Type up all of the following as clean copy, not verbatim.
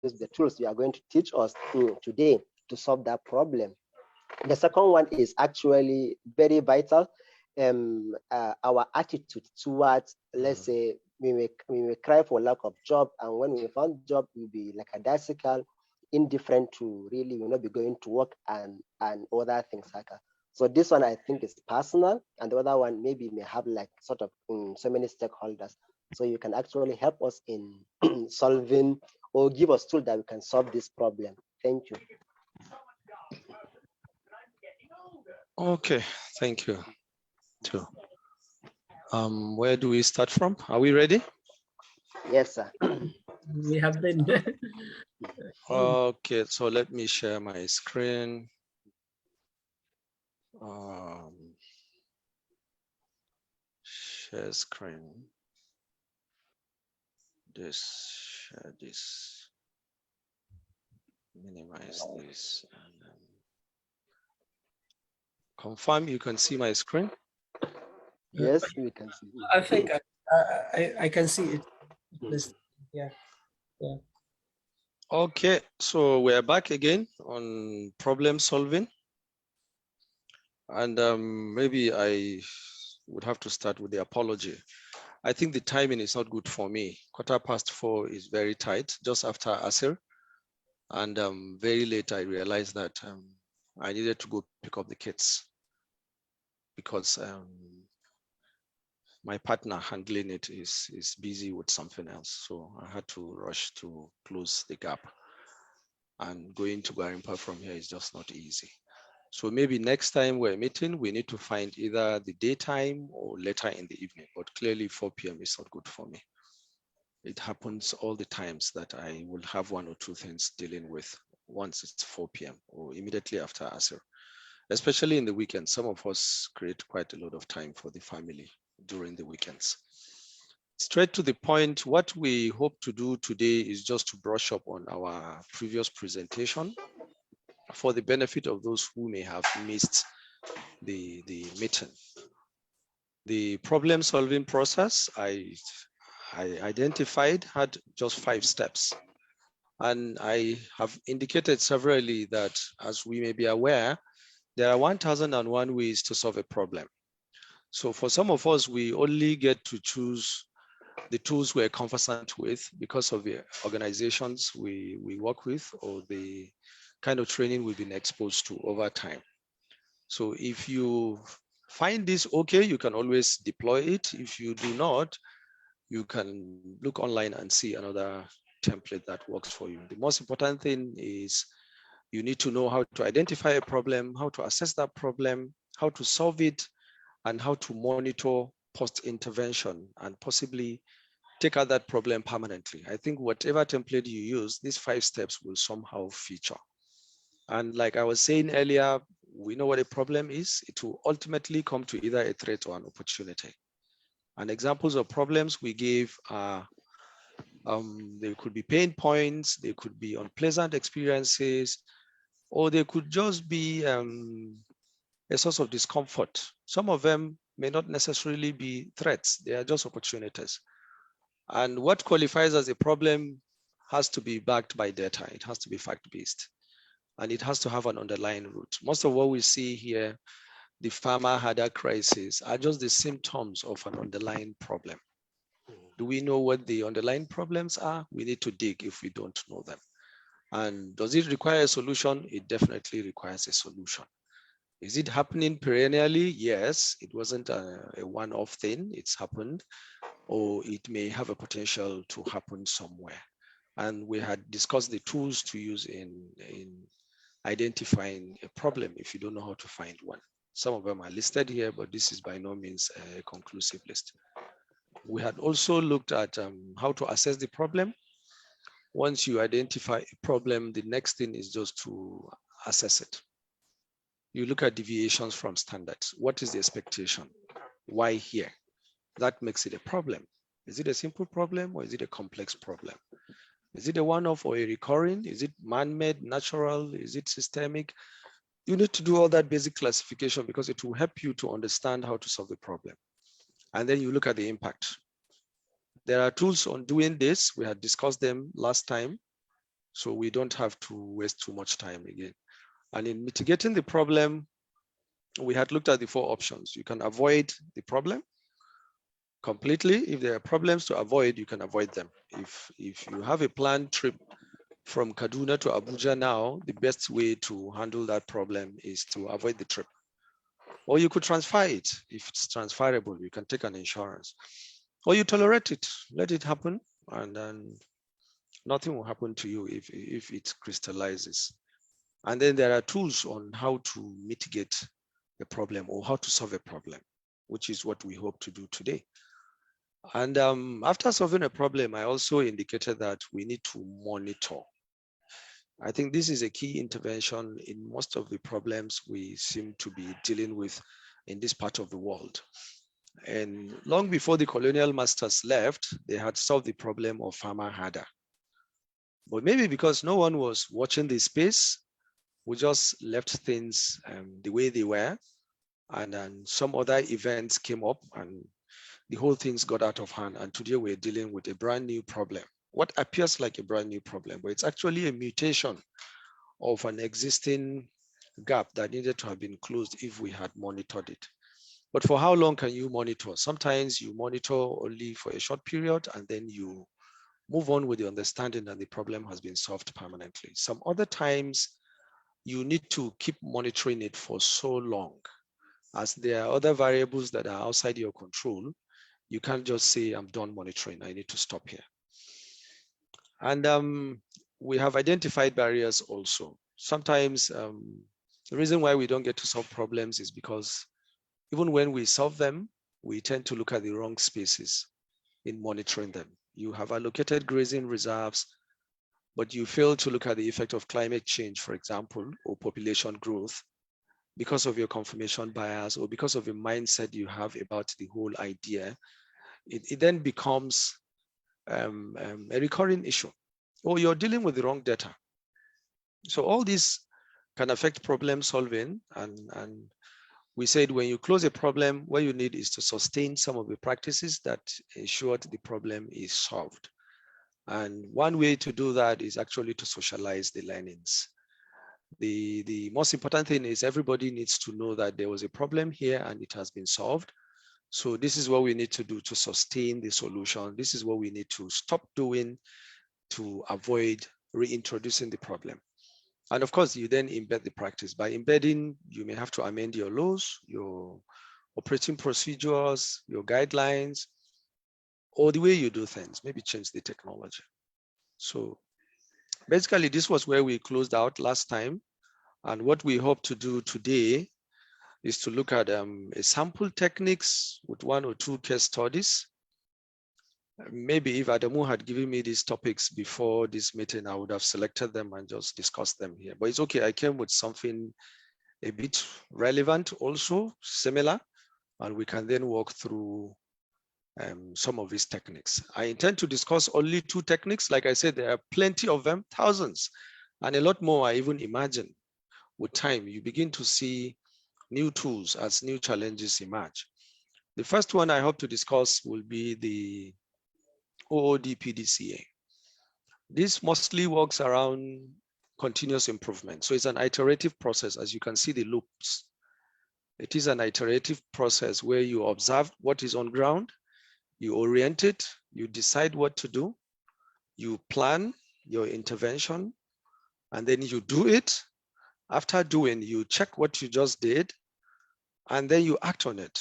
use the tools you are going to teach us today to solve that problem. The second one is actually very vital. Our attitude towards, let's say, we may cry for lack of job, and when we found job, we'll be like a daisical, indifferent to really, be going to work and other things like that. So this one I think is personal, and the other one maybe may have like sort of so many stakeholders. So you can actually help us in solving, or give us tools that we can solve this problem. Thank you. Okay, thank you. Too. Where do we start from? Are we ready? Yes, sir. We have been. Okay, so let me share my screen. Share screen. Share this. Minimize this. And confirm you can see my screen. Yes, we can see. I think I can see it. Yeah. Yeah. Okay, so we're back again on problem solving. And maybe I would have to start with the apology. I think the timing is not good for me. 4:15 is very tight, just after Asr. And very late, I realized that I needed to go pick up the kids because my partner handling it is busy with something else. So I had to rush to close the gap. And going to Gwarimpa from here is just not easy. So maybe next time we're meeting, we need to find either the daytime or later in the evening, but clearly 4 p.m. is not good for me. It happens all the times that I will have one or two things dealing with once it's 4 p.m. or immediately after Asr. Especially in the weekends, some of us create quite a lot of time for the family during the weekends. Straight to the point, what we hope to do today is just to brush up on our previous presentation for the benefit of those who may have missed the meeting. The problem solving process I identified had just 5 steps. And I have indicated severally that, as we may be aware, there are 1001 ways to solve a problem. So for some of us, we only get to choose the tools we're conversant with because of the organizations we work with or the kind of training we've been exposed to over time. So if you find this okay, you can always deploy it. If you do not, you can look online and see another template that works for you. The most important thing is you need to know how to identify a problem, how to assess that problem, how to solve it, and how to monitor post-intervention and possibly take out that problem permanently. I think whatever template you use, these 5 steps will somehow feature. And like I was saying earlier, we know what a problem is. It will ultimately come to either a threat or an opportunity. And examples of problems we gave are, they could be pain points, they could be unpleasant experiences, or they could just be a source of discomfort. Some of them may not necessarily be threats, they are just opportunities. And what qualifies as a problem has to be backed by data. It has to be fact-based. And it has to have an underlying root. Most of what we see here, the farmer had a crisis, are just the symptoms of an underlying problem. Do we know what the underlying problems are? We need to dig if we don't know them. And does it require a solution? It definitely requires a solution. Is it happening perennially? Yes, it wasn't a one-off thing, it's happened, or it may have a potential to happen somewhere. And we had discussed the tools to use in identifying a problem if you don't know how to find one. Some of them are listed here, but this is by no means a conclusive list. We had also looked at how to assess the problem. Once you identify a problem, the next thing is just to assess it. You look at deviations from standards. What is the expectation? Why here? That makes it a problem. Is it a simple problem or is it a complex problem? Is it a one-off or a recurring? Is it man-made, natural? Is it systemic? You need to do all that basic classification because it will help you to understand how to solve the problem. And then you look at the impact. There are tools on doing this. We had discussed them last time. So we don't have to waste too much time again. And in mitigating the problem, we had looked at the 4 options. You can avoid the problem completely. If there are problems to avoid, you can avoid them. If you have a planned trip from Kaduna to Abuja now, the best way to handle that problem is to avoid the trip. Or you could transfer it. If it's transferable, you can take an insurance. Or you tolerate it, let it happen, and then nothing will happen to you if it crystallizes. And then there are tools on how to mitigate a problem or how to solve a problem, which is what we hope to do today. And after solving a problem, I also indicated that we need to monitor. I think this is a key intervention in most of the problems we seem to be dealing with in this part of the world. And long before the colonial masters left, they had solved the problem of farmer herder. But maybe because no one was watching the space, we just left things the way they were. And then some other events came up and the whole things got out of hand. And today we're dealing with a brand new problem. What appears like a brand new problem, but it's actually a mutation of an existing gap that needed to have been closed if we had monitored it. But for how long can you monitor? Sometimes you monitor only for a short period and then you move on with the understanding that the problem has been solved permanently. Some other times you need to keep monitoring it for so long, as there are other variables that are outside your control. You can't just say, I'm done monitoring, I need to stop here. And we have identified barriers also. Sometimes the reason why we don't get to solve problems is because even when we solve them, we tend to look at the wrong spaces in monitoring them. You have allocated grazing reserves, but you fail to look at the effect of climate change, for example, or population growth, because of your confirmation bias or because of a mindset you have about the whole idea. It then becomes a recurring issue, or you're dealing with the wrong data. So all these can affect problem solving, and we said when you close a problem, what you need is to sustain some of the practices that ensure the problem is solved. And one way to do that is actually to socialize the learnings. The most important thing is everybody needs to know that there was a problem here and it has been solved. So this is what we need to do to sustain the solution. This is what we need to stop doing to avoid reintroducing the problem. And of course, you then embed the practice. By embedding, you may have to amend your laws, your operating procedures, your guidelines, or the way you do things, maybe change the technology. So basically, this was where we closed out last time. And what we hope to do today is to look at a sample techniques with 1 or 2 case studies. Maybe if Adamu had given me these topics before this meeting, I would have selected them and just discussed them here. But it's okay, I came with something a bit relevant also, similar, and we can then walk through some of these techniques. I intend to discuss only 2 techniques. Like I said, there are plenty of them, thousands, and a lot more I even imagine. With time, you begin to see new tools as new challenges emerge. The first one I hope to discuss will be the OOD-PDCA. This mostly works around continuous improvement. So it's an iterative process, as you can see the loops. It is an iterative process where you observe what is on ground, you orient it, you decide what to do, you plan your intervention, and then you do it. After doing, you check what you just did, and then you act on it.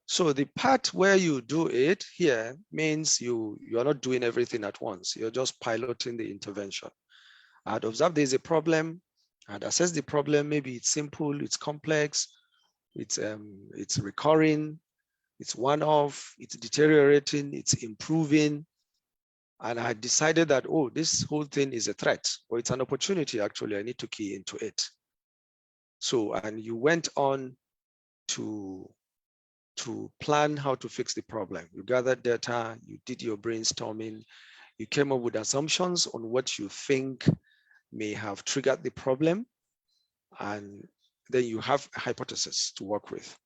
So the part where you do it here means you are not doing everything at once. You're just piloting the intervention. I'd observe there's a problem. I'd assess the problem. Maybe it's simple, it's complex, it's recurring, it's one-off, it's deteriorating, it's improving. And I decided that, oh, this whole thing is a threat, or it's an opportunity, actually, I need to key into it. So, and you went on to plan how to fix the problem. You gathered data, you did your brainstorming, you came up with assumptions on what you think may have triggered the problem, and then you have a hypothesis to work with.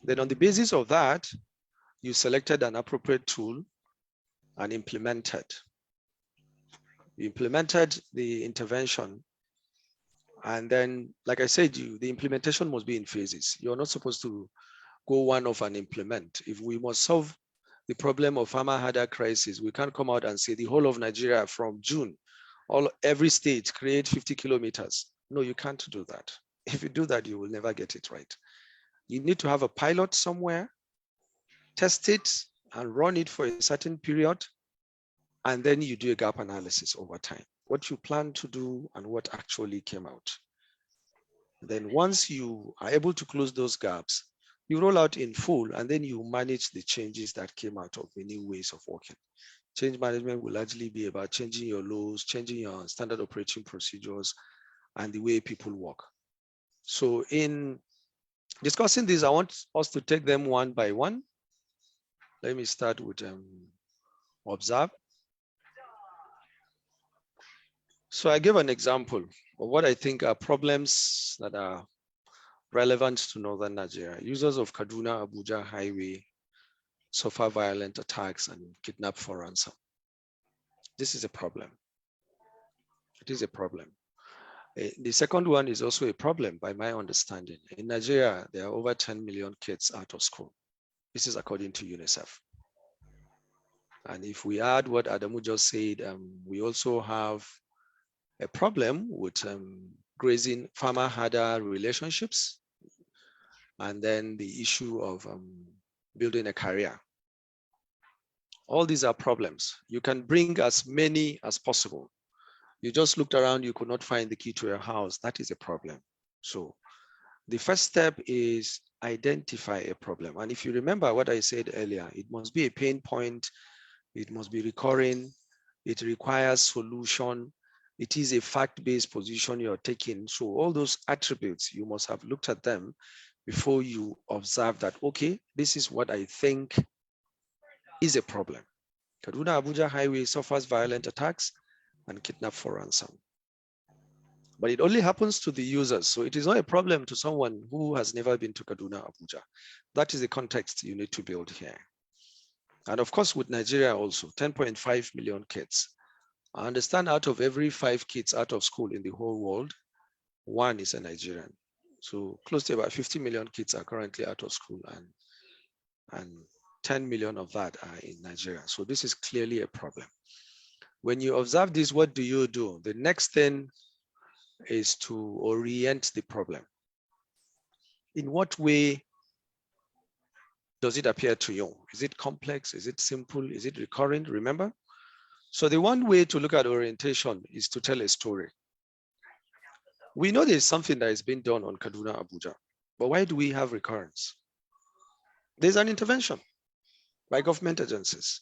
Then on the basis of that, you selected an appropriate tool and implemented. You implemented the intervention, and then, like I said, the implementation must be in phases. You're not supposed to go one off and implement. If we must solve the problem of farmer harder crisis, we can't come out and say the whole of Nigeria from June, every state create 50 kilometers. No, you can't do that. If you do that, you will never get it right. You need to have a pilot somewhere, test it and run it for a certain period, and then you do a gap analysis over time, what you plan to do and what actually came out. Then once you are able to close those gaps, you roll out in full, and then you manage the changes that came out of the new ways of working. Change management will largely be about changing your laws, changing your standard operating procedures, and the way people work. So in discussing this, I want us to take them one by one. Let me start with observe. So I gave an example of what I think are problems that are relevant to northern Nigeria. Users of Kaduna-Abuja highway suffer violent attacks and kidnap for ransom. This is a problem. It is a problem. The second one is also a problem by my understanding. In Nigeria, there are over 10 million kids out of school. This is according to UNICEF. And if we add what Adamu just said, we also have a problem with grazing farmer harder relationships, and then the issue of building a career. All these are problems. You can bring as many as possible. You just looked around, you could not find the key to your house. That is a problem. So the first step is identify a problem. And if you remember what I said earlier, it must be a pain point. It must be recurring. It requires solution. It is a fact-based position you're taking. So all those attributes, you must have looked at them before you observe that, okay, this is what I think is a problem. Kaduna-Abuja highway suffers violent attacks and kidnap for ransom. But it only happens to the users. So it is not a problem to someone who has never been to Kaduna-Abuja. That is the context you need to build here. And of course, with Nigeria also, 10.5 million kids. I understand out of every 5 kids out of school in the whole world, 1 is a Nigerian. So close to about 50 million kids are currently out of school, and 10 million of that are in Nigeria. So this is clearly a problem. When you observe this, what do you do? The next thing is to orient the problem. In what way does it appear to you? Is it complex? Is it simple? Is it recurrent? Remember? So the one way to look at orientation is to tell a story. We know there's something that is being done on Kaduna-Abuja, but why do we have recurrence? There's an intervention by government agencies,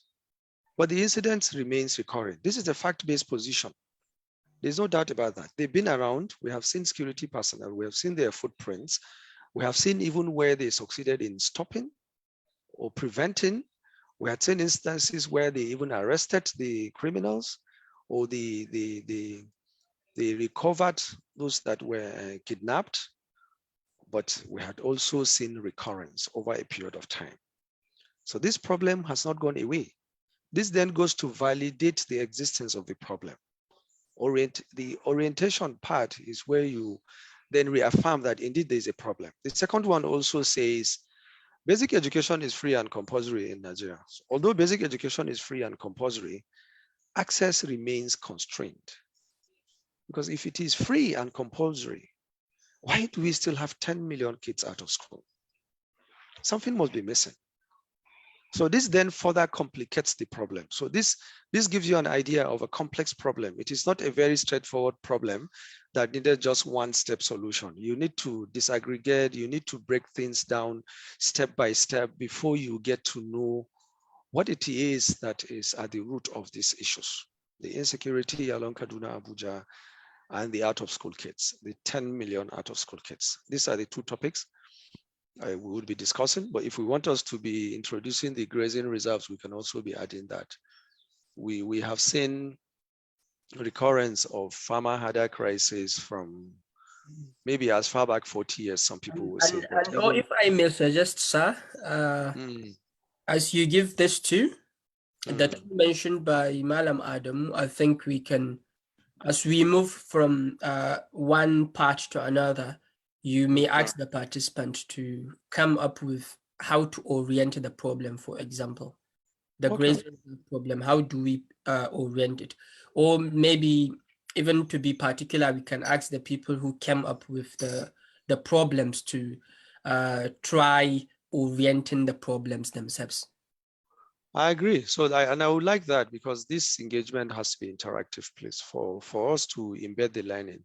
but the incident remains recurring. This is a fact-based position. There's no doubt about that. They've been around. We have seen security personnel. We have seen their footprints. We have seen even where they succeeded in stopping or preventing. We had seen instances where they even arrested the criminals, or they recovered those that were kidnapped. But we had also seen recurrence over a period of time. So this problem has not gone away. This then goes to validate the existence of the problem. The orientation part is where you then reaffirm that indeed there is a problem. The second one also says basic education is free and compulsory in Nigeria. So although basic education is free and compulsory, access remains constrained. Because if it is free and compulsory, why do we still have 10 million kids out of school? Something must be missing. So this then further complicates the problem. So this gives you an idea of a complex problem. It is not a very straightforward problem that needed just one-step solution. You need to disaggregate, you need to break things down step by step before you get to know what it is that is at the root of these issues. The insecurity along Kaduna-Abuja and the out-of-school kids, the 10 million out-of-school kids. These are the 2 topics we would be discussing, but if we want us to be introducing the grazing reserves, we can also be adding that. We have seen recurrence of farmer harder crisis from maybe as far back 40 years, some people will say. And if I may suggest, sir, as you give this to, that mentioned by Malam Adam, I think we can As we move from one part to another, you may ask the participant to come up with how to orient the problem, for example. The grazing problem, how do we orient it? Or maybe even to be particular, we can ask the people who came up with the problems to try orienting the problems themselves. I agree. So I would like that, because this engagement has to be interactive, please. For us to embed the learning,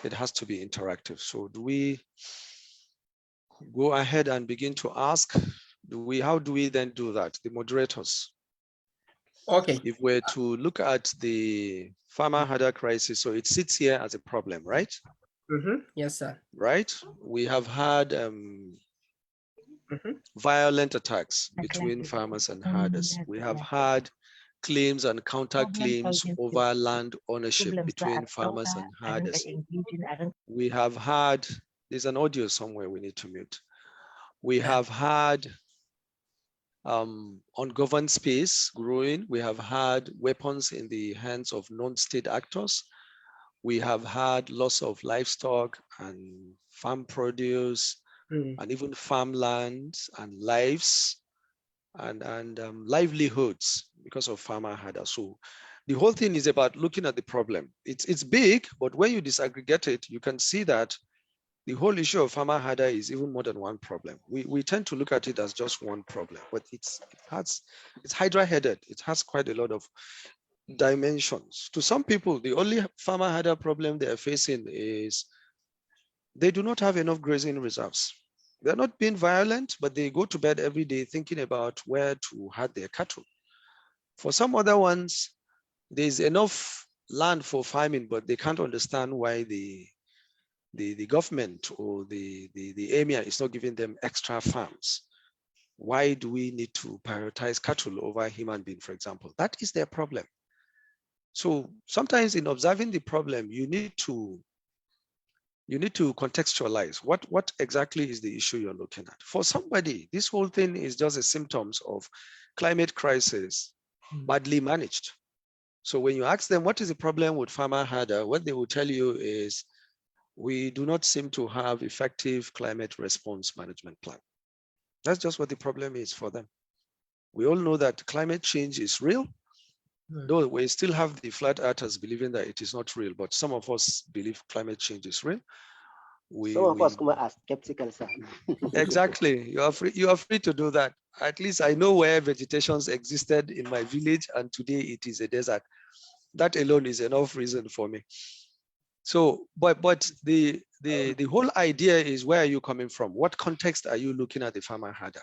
it has to be interactive. So do we go ahead and begin to ask? How do we then do that? The moderators. Okay. If we're to look at the farmer harder crisis, so it sits here as a problem, right? Yes, sir. Right? We have had violent attacks between farmers and herders. We have had claims and counterclaims over land ownership between farmers and herders. We have had, there's an audio somewhere we need to mute. We have had ungoverned space growing. We have had weapons in the hands of non-state actors. We have had loss of livestock and farm produce, and even farmlands and lives and livelihoods because of farmer herders. So the whole thing is about looking at the problem. It's big, but when you disaggregate it, you can see that the whole issue of farmer herder is even more than one problem. We tend to look at it as just one problem, but it's hydra-headed. It has quite a lot of dimensions. To some people, the only farmer herder problem they are facing is they do not have enough grazing reserves. They're not being violent, but they go to bed every day thinking about where to herd their cattle. For some other ones, there's enough land for farming, but they can't understand why the government or the emir is not giving them extra farms. Why do we need to prioritize cattle over human being, for example? That is their problem. So sometimes in observing the problem, you need to contextualize what exactly is the issue you're looking at. For somebody, this whole thing is just a symptoms of climate crisis badly managed. So when you ask them what is the problem with farmer herder, what they will tell you is we do not seem to have effective climate response management plan. That's just what the problem is for them. We all know that climate change is real, though we still have the flat earthers believing that it is not real, but some of us believe climate change is real. Some of us are skeptical, sir. Exactly. You are free to do that. At least I know where vegetations existed in my village, and today it is a desert. That alone is enough reason for me. So, but the whole idea is, where are you coming from? What context are you looking at the farmer herder?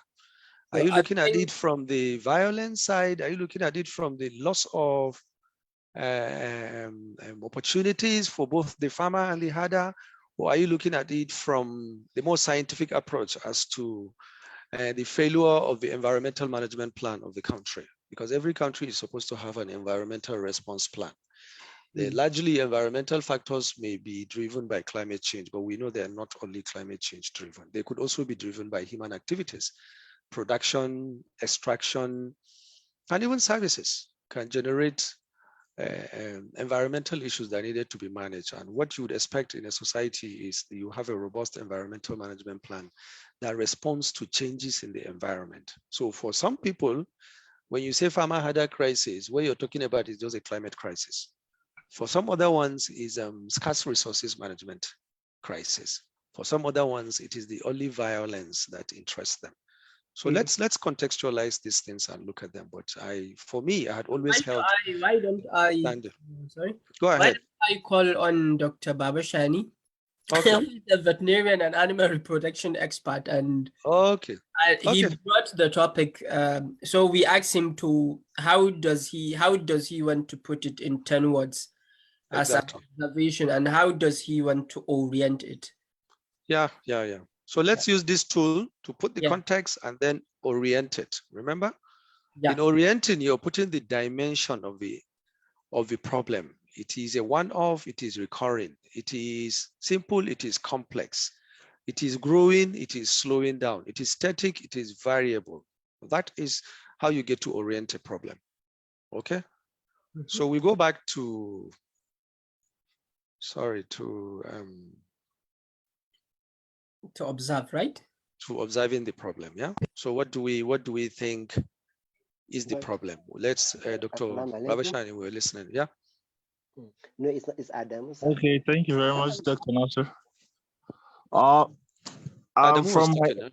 Are you looking at it from the violence side? Are you looking at it from the loss of opportunities for both the farmer and the herder? Or are you looking at it from the more scientific approach as to the failure of the environmental management plan of the country? Because every country is supposed to have an environmental response plan. Largely environmental factors may be driven by climate change, but we know they are not only climate change driven. They could also be driven by human activities. Production, extraction, and even services can generate environmental issues that needed to be managed. And what you would expect in a society is that you have a robust environmental management plan that responds to changes in the environment. So for some people, when you say farmer herder crisis, what you're talking about is just a climate crisis. For some other ones is scarce resources management crisis. For some other ones, it is the only violence that interests them. So let's contextualize these things and look at them. But for me, I had always held. Why don't I? Sorry. Go ahead. Why don't I call on Dr. Babashani, okay. the veterinarian and animal reproduction expert, and he brought the topic. So we asked him to how does he want to put it in 10 words as an observation, and how does he want to orient it? Yeah. So let's use this tool to put the context and then orient it. Remember, in orienting, you're putting the dimension of the problem. It is a one-off, it is recurring, it is simple, it is complex, it is growing, it is slowing down, it is static, it is variable. That is how you get to orient a problem. Okay? So we go back to sorry, To observe, right? to observing the problem. Yeah. So what do we think is the Well, problem? Let's Dr. Assalamu alaikum. Babashani, we're listening. Yeah. No, it's not. It's Adam. Okay, thank you very much, Dr. Nasser. I'm Adamu was from my, talking,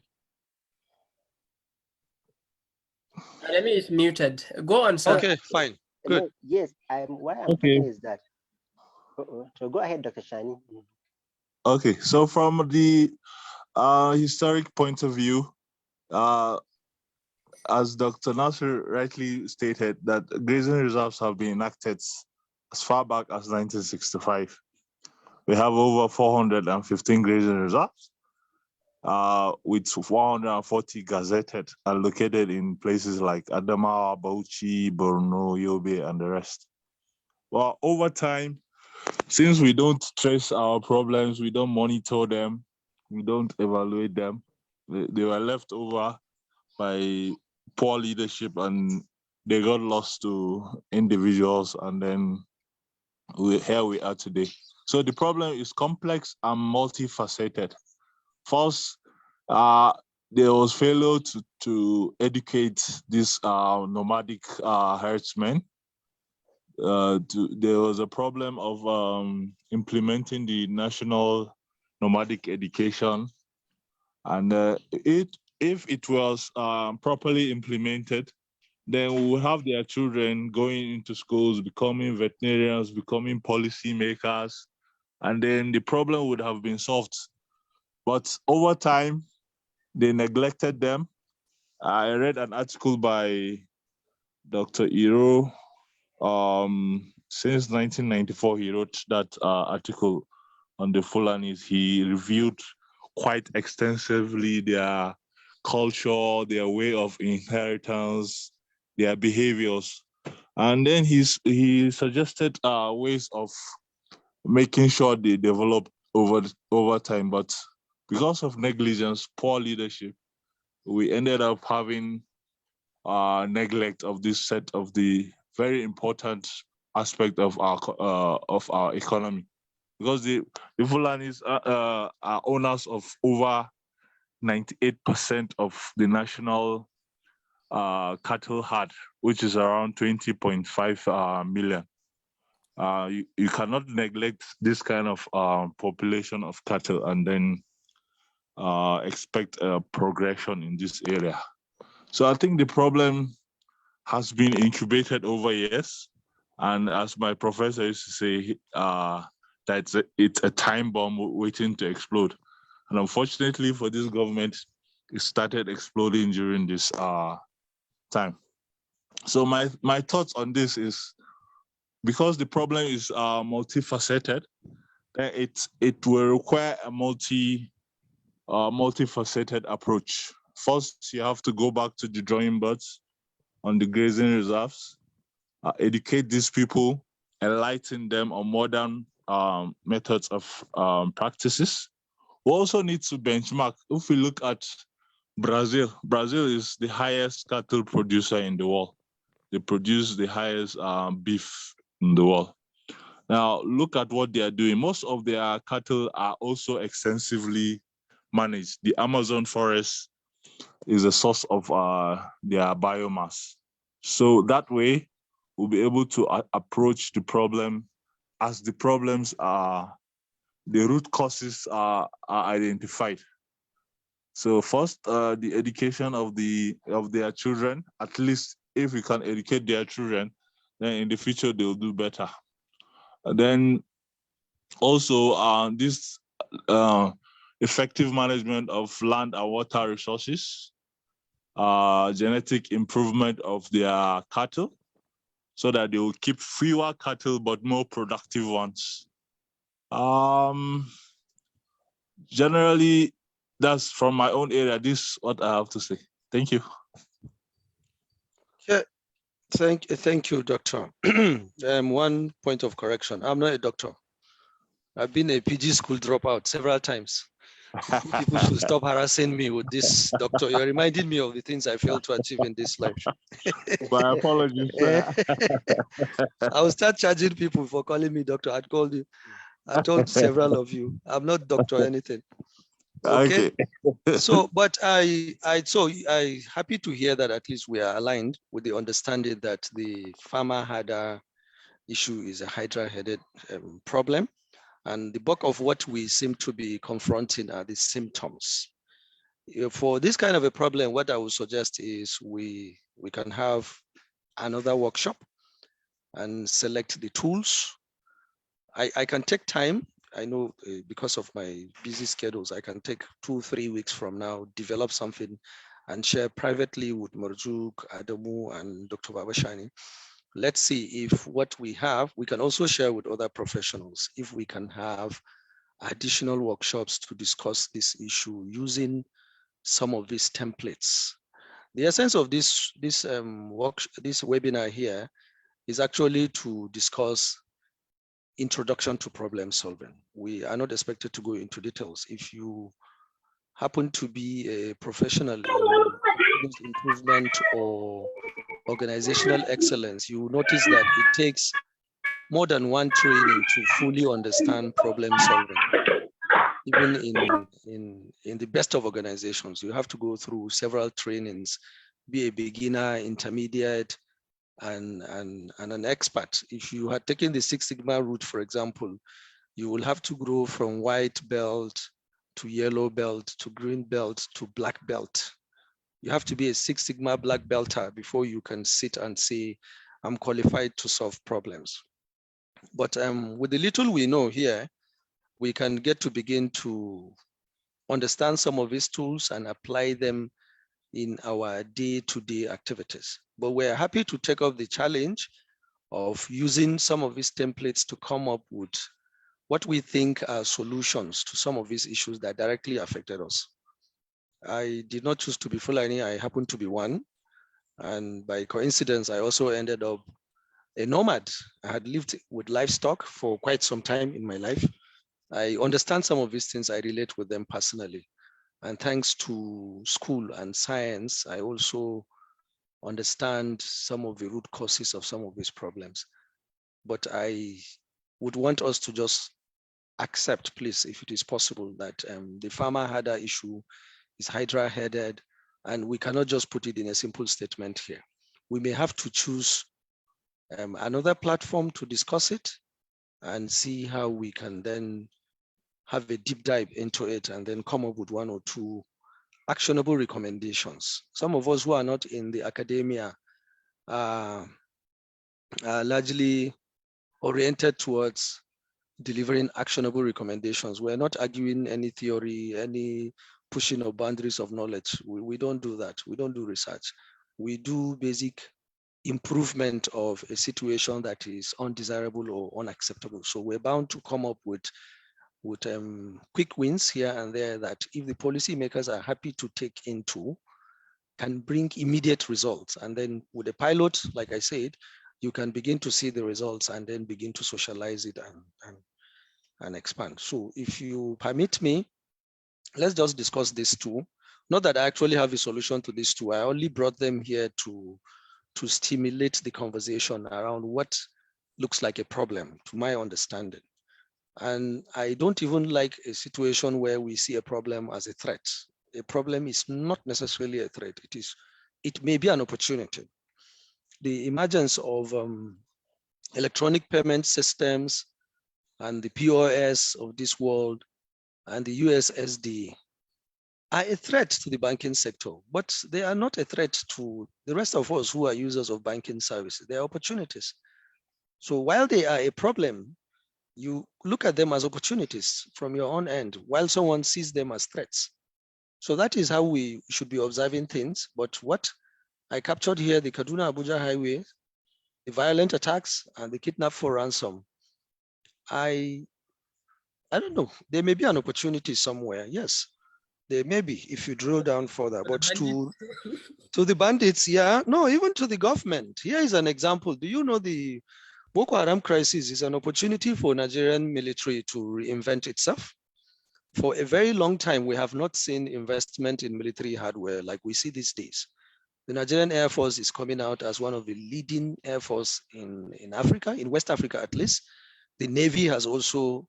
huh? Remy is muted. Go on, sir. Okay, fine. Good. No, yes. Why I'm Okay. talking is that. So go ahead, Dr. Shani. okay. So from the historic point of view, as Dr. Nasser rightly stated, that grazing reserves have been enacted as far back as 1965. We have over 415 grazing reserves, with 440 gazetted and located in places like Adamawa, Bauchi, Borno, Yobe, and the rest. Well, over time, since we don't trace our problems, we don't monitor them, we don't evaluate them, they were left over by poor leadership and they got lost to individuals, and then here we are today. So the problem is complex and multifaceted. First, there was failure to educate these nomadic herdsmen. There was a problem of implementing the national nomadic education, and if it was properly implemented, then we will have their children going into schools, becoming veterinarians, becoming policy makers, and then the problem would have been solved. But over time, they neglected them. I read an article by Dr. Iro. Since 1994, he wrote that article on the Fulanis. He reviewed quite extensively their culture, their way of inheritance, their behaviors. And then he suggested ways of making sure they develop over time. But because of negligence, poor leadership, we ended up having neglect of this set of the very important aspect of our economy, because the Fulanis are owners of over 98% of the national cattle herd, which is around 20.5 million. You cannot neglect this kind of population of cattle and then expect a progression in this area. So I think the problem has been incubated over years. And as my professor used to say, that it's a time bomb waiting to explode. And unfortunately for this government, it started exploding during this time. So my thoughts on this is, because the problem is multifaceted, then it will require a multifaceted approach. First, you have to go back to the drawing boards on the grazing reserves, educate these people, enlighten them on modern methods of practices. We also need to benchmark. If we look at Brazil is the highest cattle producer in the world. They produce the highest beef in the world. Now, look at what they are doing. Most of their cattle are also extensively managed. The Amazon forest is a source of their biomass. So that way, we'll be able to approach the problem as the problems are, the root causes are identified. So first, the education of their children. At least if we can educate their children, then in the future they'll do better. And then also this effective management of land and water resources, genetic improvement of their cattle, so that they will keep fewer cattle but more productive ones. Generally, that's from my own area. This is what I have to say. Thank you. Yeah, thank you, doctor. One point of correction: I'm not a doctor. I've been a PG school dropout several times. People should stop harassing me with this, doctor. You're reminding me of the things I failed to achieve in this life. My apologies, sir. I will start charging people for calling me doctor. I'd call you. I told several of you, I'm not doctor or anything. Okay. Okay. So, but I happy to hear that at least we are aligned with the understanding that the farmer hadder issue is a hydra-headed problem. And the bulk of what we seem to be confronting are the symptoms. For this kind of a problem, what I would suggest is we can have another workshop and select the tools. I can take time. I know because of my busy schedules, I can take 2-3 weeks from now, develop something and share privately with Marjuk, Adamu, and Dr. Babashani. Let's see if what we have, we can also share with other professionals, if we can have additional workshops to discuss this issue using some of these templates. The essence of this webinar here is actually to discuss introduction to problem solving. We are not expected to go into details. If you happen to be a professional in continuous improvement or organizational excellence, you will notice that it takes more than one training to fully understand problem solving. Even in the best of organizations, you have to go through several trainings, be a beginner, intermediate, and an expert. If you had taken the Six Sigma route, for example, you will have to grow from white belt to yellow belt to green belt to black belt. You have to be a Six Sigma black belter before you can sit and say, I'm qualified to solve problems. But with the little we know here, we can get to begin to understand some of these tools and apply them in our day-to-day activities. But we're happy to take up the challenge of using some of these templates to come up with what we think are solutions to some of these issues that directly affected us. I did not choose to be Fulani, I happened to be one. And by coincidence, I also ended up a nomad. I had lived with livestock for quite some time in my life. I understand some of these things, I relate with them personally. And thanks to school and science, I also understand some of the root causes of some of these problems. But I would want us to just accept, please, if it is possible, that the farmer hadder issue is hydra-headed, and we cannot just put it in a simple statement here. We may have to choose another platform to discuss it and see how we can then have a deep dive into it and then come up with one or two actionable recommendations. Some of us who are not in the academia are largely oriented towards delivering actionable recommendations. We're not arguing any theory, any pushing of boundaries of knowledge. We don't do that. We don't do research. We do basic improvement of a situation that is undesirable or unacceptable. So we're bound to come up with quick wins here and there that if the policymakers are happy to take into, can bring immediate results. And then with a pilot, like I said, you can begin to see the results and then begin to socialize it and expand. So if you permit me, let's just discuss these two. Not that I actually have a solution to these two. I only brought them here to stimulate the conversation around what looks like a problem, to my understanding. And I don't even like a situation where we see a problem as a threat. A problem is not necessarily a threat. It may be an opportunity. The emergence of electronic payment systems and the POS of this world and the USSD are a threat to the banking sector, but they are not a threat to the rest of us who are users of banking services. They are opportunities. So while they are a problem, you look at them as opportunities from your own end, while someone sees them as threats. So that is how we should be observing things. But what I captured here, the Kaduna-Abuja highway, the violent attacks and the kidnap for ransom, I don't know, there may be an opportunity somewhere. Yes, there may be if you drill down further, but to the bandits, yeah, no, even to the government. Here is an example. Do you know the Boko Haram crisis is an opportunity for Nigerian military to reinvent itself? For a very long time, we have not seen investment in military hardware like we see these days. The Nigerian Air Force is coming out as one of the leading air force in Africa, in West Africa at least. The Navy has also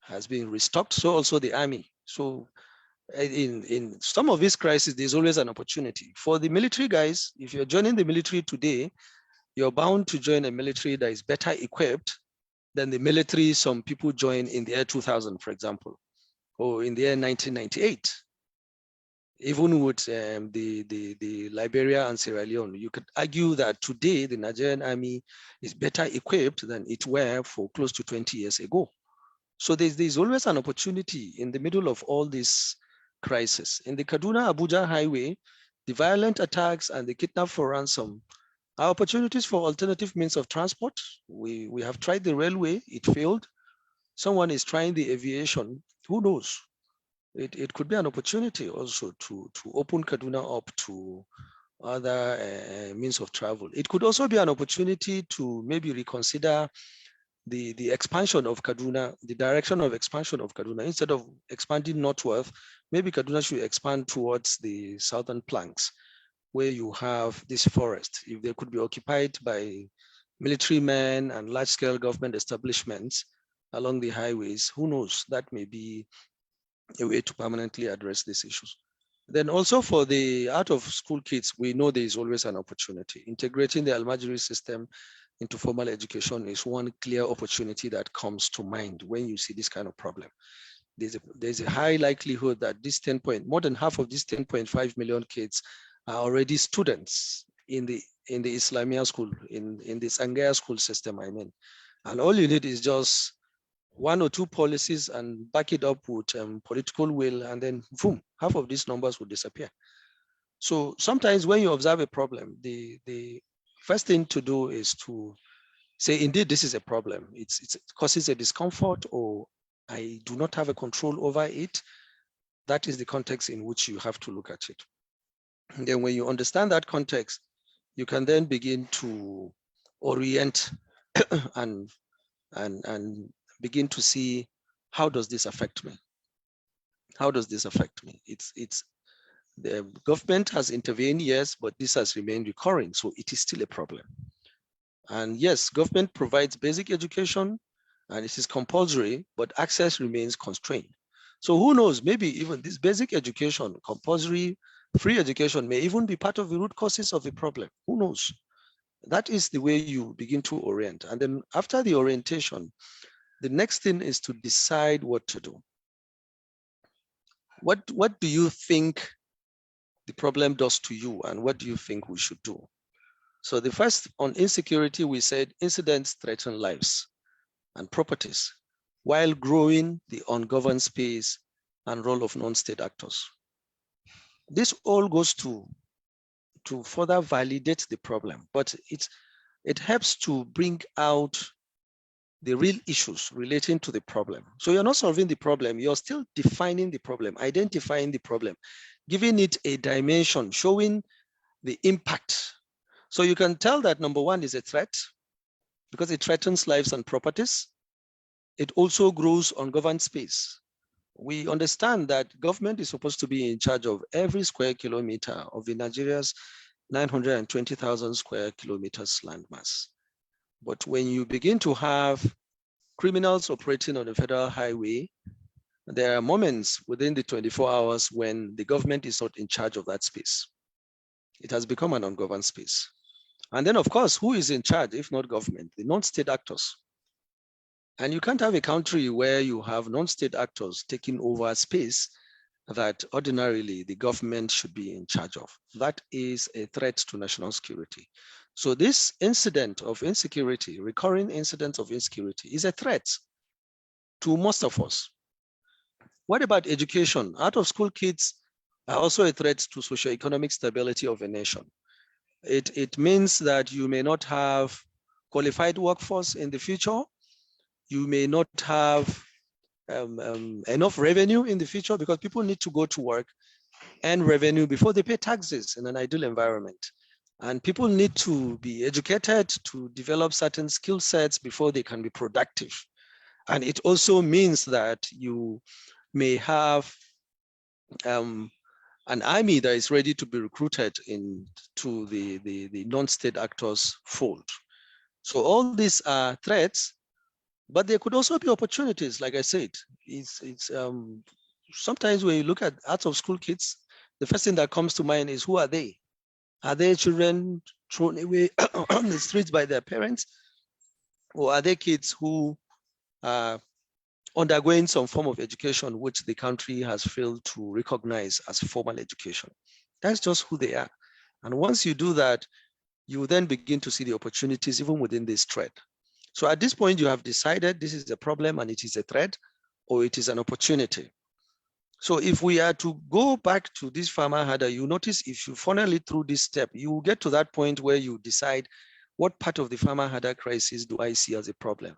has been restocked, so also the army. So in some of these crises, there's always an opportunity. For the military guys, if you're joining the military today, you're bound to join a military that is better equipped than the military some people join in the year 2000, for example, or in the year 1998. Even with the Liberia and Sierra Leone, you could argue that today the Nigerian army is better equipped than it were for close to 20 years ago. So there's always an opportunity in the middle of all this crisis. In the Kaduna-Abuja highway, the violent attacks and the kidnap for ransom are opportunities for alternative means of transport. We have tried the railway, it failed. Someone is trying the aviation, who knows? It could be an opportunity also to open Kaduna up to other means of travel. It could also be an opportunity to maybe reconsider the expansion of Kaduna, the direction of expansion of Kaduna. Instead of expanding northward, maybe Kaduna should expand towards the southern planks, where you have this forest. If they could be occupied by military men and large-scale government establishments along the highways, who knows? That may be a way to permanently address these issues. Then also for the out-of-school kids, we know there is always an opportunity. Integrating the Almajiri system into formal education is one clear opportunity that comes to mind when you see this kind of problem. There's a high likelihood that this more than half of these 10.5 million kids are already students in the Islamia school, in the Sangaya school system, I mean. And all you need is just one or two policies and back it up with political will, and then boom, half of these numbers will disappear. So sometimes when you observe a problem, the first thing to do is to say, indeed, this is a problem. It causes a discomfort, or I do not have a control over it. That is the context in which you have to look at it. And then when you understand that context, you can then begin to orient and begin to see, how does this affect me? How does this affect me? The government has intervened, yes, but this has remained recurring, so it is still a problem. And yes, government provides basic education and it is compulsory, but access remains constrained. So who knows, maybe even this basic education, compulsory, free education may even be part of the root causes of the problem. Who knows? That is the way you begin to orient. And then after the orientation, the next thing is to decide what to do. What do you think the problem does to you, and what do you think we should do? So the first, on insecurity, we said incidents threaten lives and properties while growing the ungoverned space and role of non-state actors. This all goes to further validate the problem, but it helps to bring out the real issues relating to the problem. So you're not solving the problem, you're still defining the problem, identifying the problem, giving it a dimension, showing the impact. So you can tell that number one is a threat because it threatens lives and properties. It also grows ungoverned space. We understand that government is supposed to be in charge of every square kilometer of the Nigeria's 920,000 square kilometers landmass. But when you begin to have criminals operating on the federal highway, there are moments within the 24 hours when the government is not in charge of that space. It has become an ungoverned space. And then, of course, who is in charge, if not government? The non-state actors. And you can't have a country where you have non-state actors taking over space that ordinarily the government should be in charge of. That is a threat to national security. So this incident of insecurity, recurring incidents of insecurity, is a threat to most of us. What about education? Out-of-school kids are also a threat to socioeconomic stability of a nation. It means that you may not have qualified workforce in the future. You may not have enough revenue in the future because people need to go to work and revenue before they pay taxes in an ideal environment. And people need to be educated to develop certain skill sets before they can be productive. And it also means that you may have an army that is ready to be recruited into the non-state actors fold. So all these are threats, but there could also be opportunities, like I said. it's sometimes when you look at out of school kids, the first thing that comes to mind is, who are they? Are they children thrown away on the streets by their parents? Or are they kids who are undergoing some form of education which the country has failed to recognize as formal education? That's just who they are. And once you do that, you then begin to see the opportunities even within this thread. So at this point, you have decided this is a problem and it is a threat, or it is an opportunity. So if we are to go back to this farmer header, you notice if you funnel it through this step, you will get to that point where you decide, what part of the farmer header crisis do I see as a problem?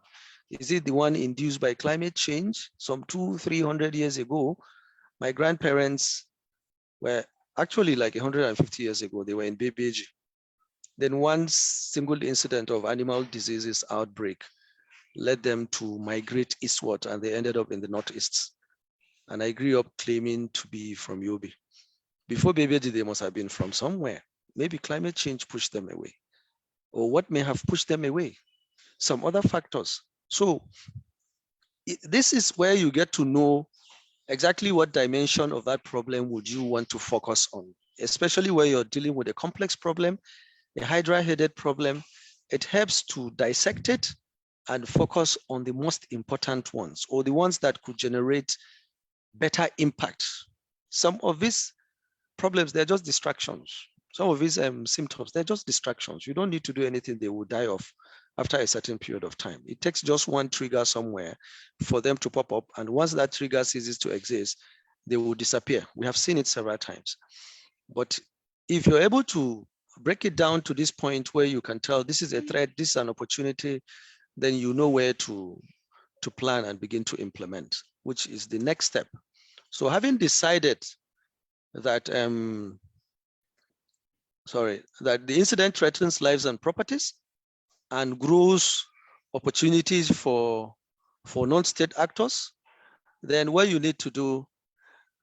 Is it the one induced by climate change? Some 200-300 years ago, my grandparents were actually like 150 years ago, they were in Bebeji. Then one single incident of animal diseases outbreak led them to migrate eastward, and they ended up in the northeast. And I grew up claiming to be from Yobe. Before Bebeji, they must have been from somewhere. Maybe climate change pushed them away. Or what may have pushed them away? Some other factors. So this is where you get to know exactly what dimension of that problem would you want to focus on, especially where you're dealing with a complex problem, a hydra-headed problem. It helps to dissect it and focus on the most important ones, or the ones that could generate better impact. Some of these problems, they're just distractions. Some of these symptoms, they're just distractions. You don't need to do anything, they will die off after a certain period of time. It takes just one trigger somewhere for them to pop up. And once that trigger ceases to exist, they will disappear. We have seen it several times. But if you're able to break it down to this point where you can tell this is a threat, this is an opportunity, then you know where to plan and begin to implement, which is the next step. So having decided that that the incident threatens lives and properties and grows opportunities for non-state actors, then what you need to do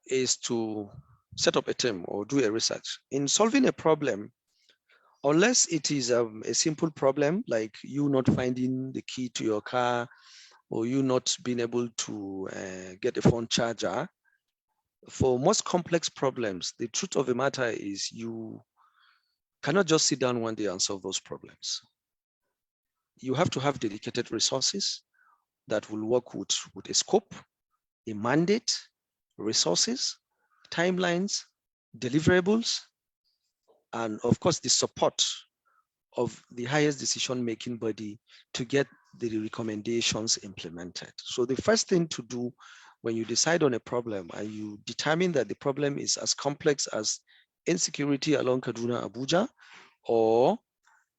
is to set up a team or do a research. In solving a problem, unless it is a simple problem like you not finding the key to your car, or you not being able to get a phone charger, for most complex problems, the truth of the matter is you cannot just sit down one day and solve those problems. You have to have dedicated resources that will work with a scope, a mandate, resources, timelines, deliverables, and of course the support of the highest decision-making body to get the recommendations implemented. So the first thing to do when you decide on a problem and you determine that the problem is as complex as insecurity along Kaduna, Abuja, or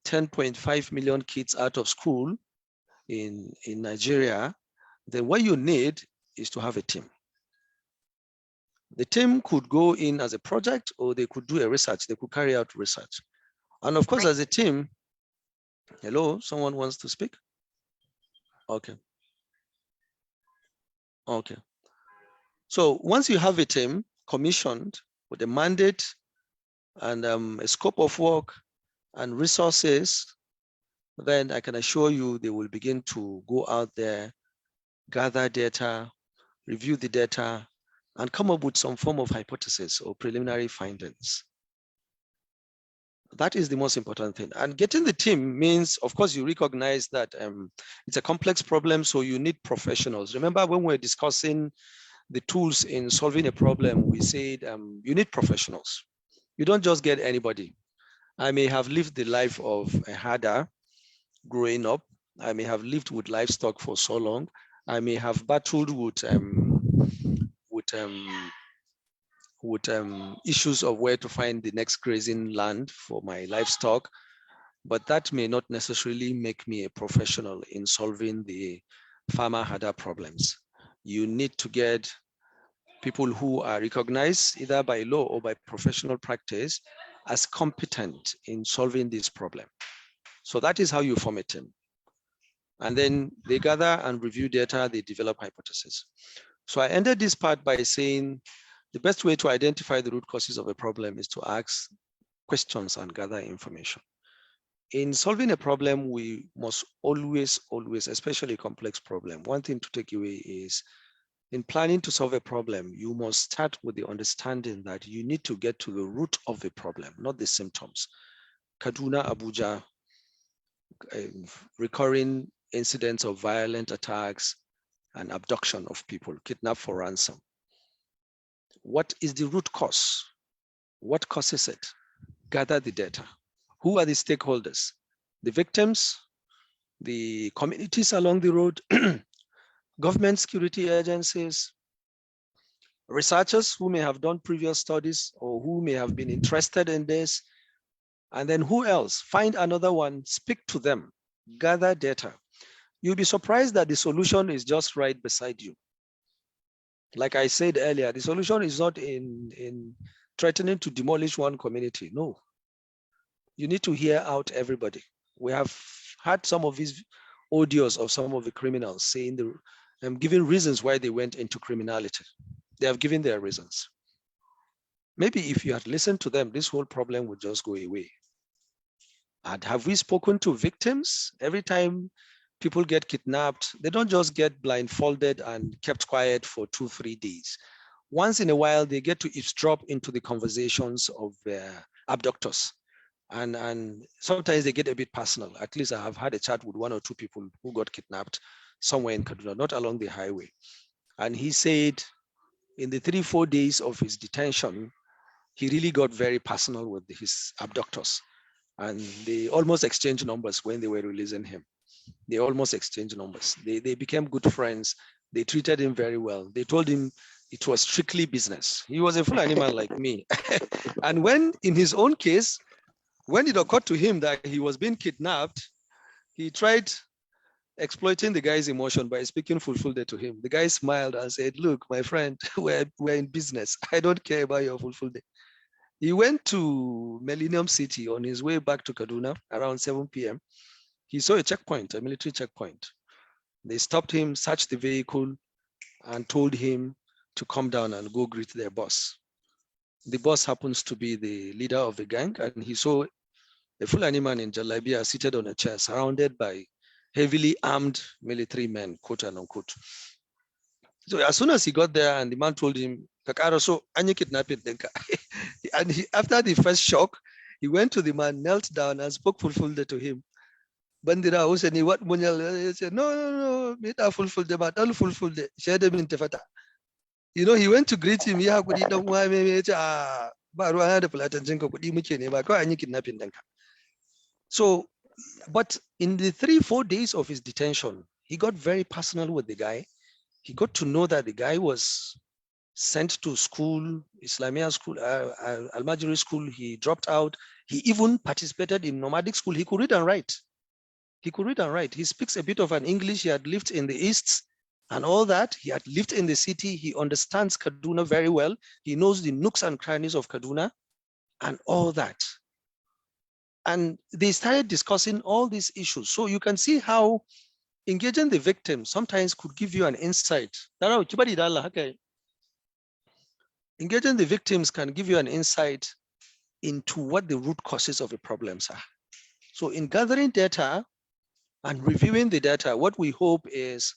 10.5 million kids out of school in Nigeria, then what you need is to have a team. The team could go in as a project, or they could do a research, they could carry out research. And of course, as a team, hello, someone wants to speak? Okay. Okay. So once you have a team commissioned with a mandate and a scope of work and resources, then I can assure you they will begin to go out there, gather data, review the data, and come up with some form of hypothesis or preliminary findings. That is the most important thing. And getting the team means, of course, you recognize that it's a complex problem, so you need professionals. Remember when we were discussing the tools in solving a problem, we said you need professionals. You don't just get anybody. I may have lived the life of a herder growing up. I may have lived with livestock for so long. I may have battled with issues of where to find the next grazing land for my livestock, but that may not necessarily make me a professional in solving the farmer herder problems. You need to get people who are recognized either by law or by professional practice as competent in solving this problem. So that is how you form a team. And then they gather and review data, they develop hypotheses. So I ended this part by saying the best way to identify the root causes of a problem is to ask questions and gather information. In solving a problem, we must always, especially a complex problem, one thing to take away is In planning to solve a problem, you must start with the understanding that you need to get to the root of the problem, not the symptoms. Kaduna, Abuja, recurring incidents of violent attacks and abduction of people, kidnapped for ransom. What is the root cause? What causes it? Gather the data. Who are the stakeholders? The victims, the communities along the road, government security agencies, researchers who may have done previous studies or who may have been interested in this, and then who else? Find another one, speak to them, gather data. You'll be surprised that the solution is just right beside you. Like I said earlier, the solution is not in threatening to demolish one community. No, you need to hear out everybody. We have had some of these audios of some of the criminals saying giving reasons why they went into criminality. They have given their reasons. Maybe if you had listened to them, this whole problem would just go away. And have we spoken to victims? Every time people get kidnapped, they don't just get blindfolded and kept quiet for 2-3 days. Once in a while, they get to eavesdrop into the conversations of their abductors. And sometimes they get a bit personal. At least I have had a chat with 1 or 2 people who got kidnapped somewhere in Kaduna, not along the highway. And he said in the 3-4 days of his detention, he really got very personal with his abductors. And they almost exchanged numbers when they were releasing him. They almost exchanged numbers. They became good friends. They treated him very well. They told him it was strictly business. He was a full animal like me. And when, in his own case, when it occurred to him that he was being kidnapped, he tried exploiting the guy's emotion by speaking Fulfulde to him. The guy smiled and said, "Look, my friend, we're in business. I don't care about your Fulfulde." He went to Millennium City on his way back to Kaduna around 7 p.m. He saw a checkpoint, a military checkpoint. They stopped him, searched the vehicle, and told him to come down and go greet their boss. The boss happens to be the leader of the gang, and he saw a Fulani man in Jalabia seated on a chair, surrounded by heavily armed military men, quote and unquote. So as soon as he got there, and the man told him, "Kakaro, any kidnapping." And after the first shock, he went to the man, knelt down, and spoke Fulfulde to him. Bandira Hussein, what Munyal? He said, no, meet a Fulfulde, but all Fulfulde, share them in Tefata. You know, he went to greet him. Yeah, could he don't want me? So, but in the 3-4 days of his detention, he got very personal with the guy. He got to know that the guy was sent to school, Islamia school, Al-Majri school. He dropped out. He even participated in nomadic school. He could read and write. He speaks a bit of an English. He had lived in the East and all that. He had lived in the city. He understands Kaduna very well. He knows the nooks and crannies of Kaduna and all that. And they started discussing all these issues. So you can see how engaging the victim sometimes could give you an insight. Engaging the victims can give you an insight into what the root causes of the problems are. So in gathering data and reviewing the data, what we hope is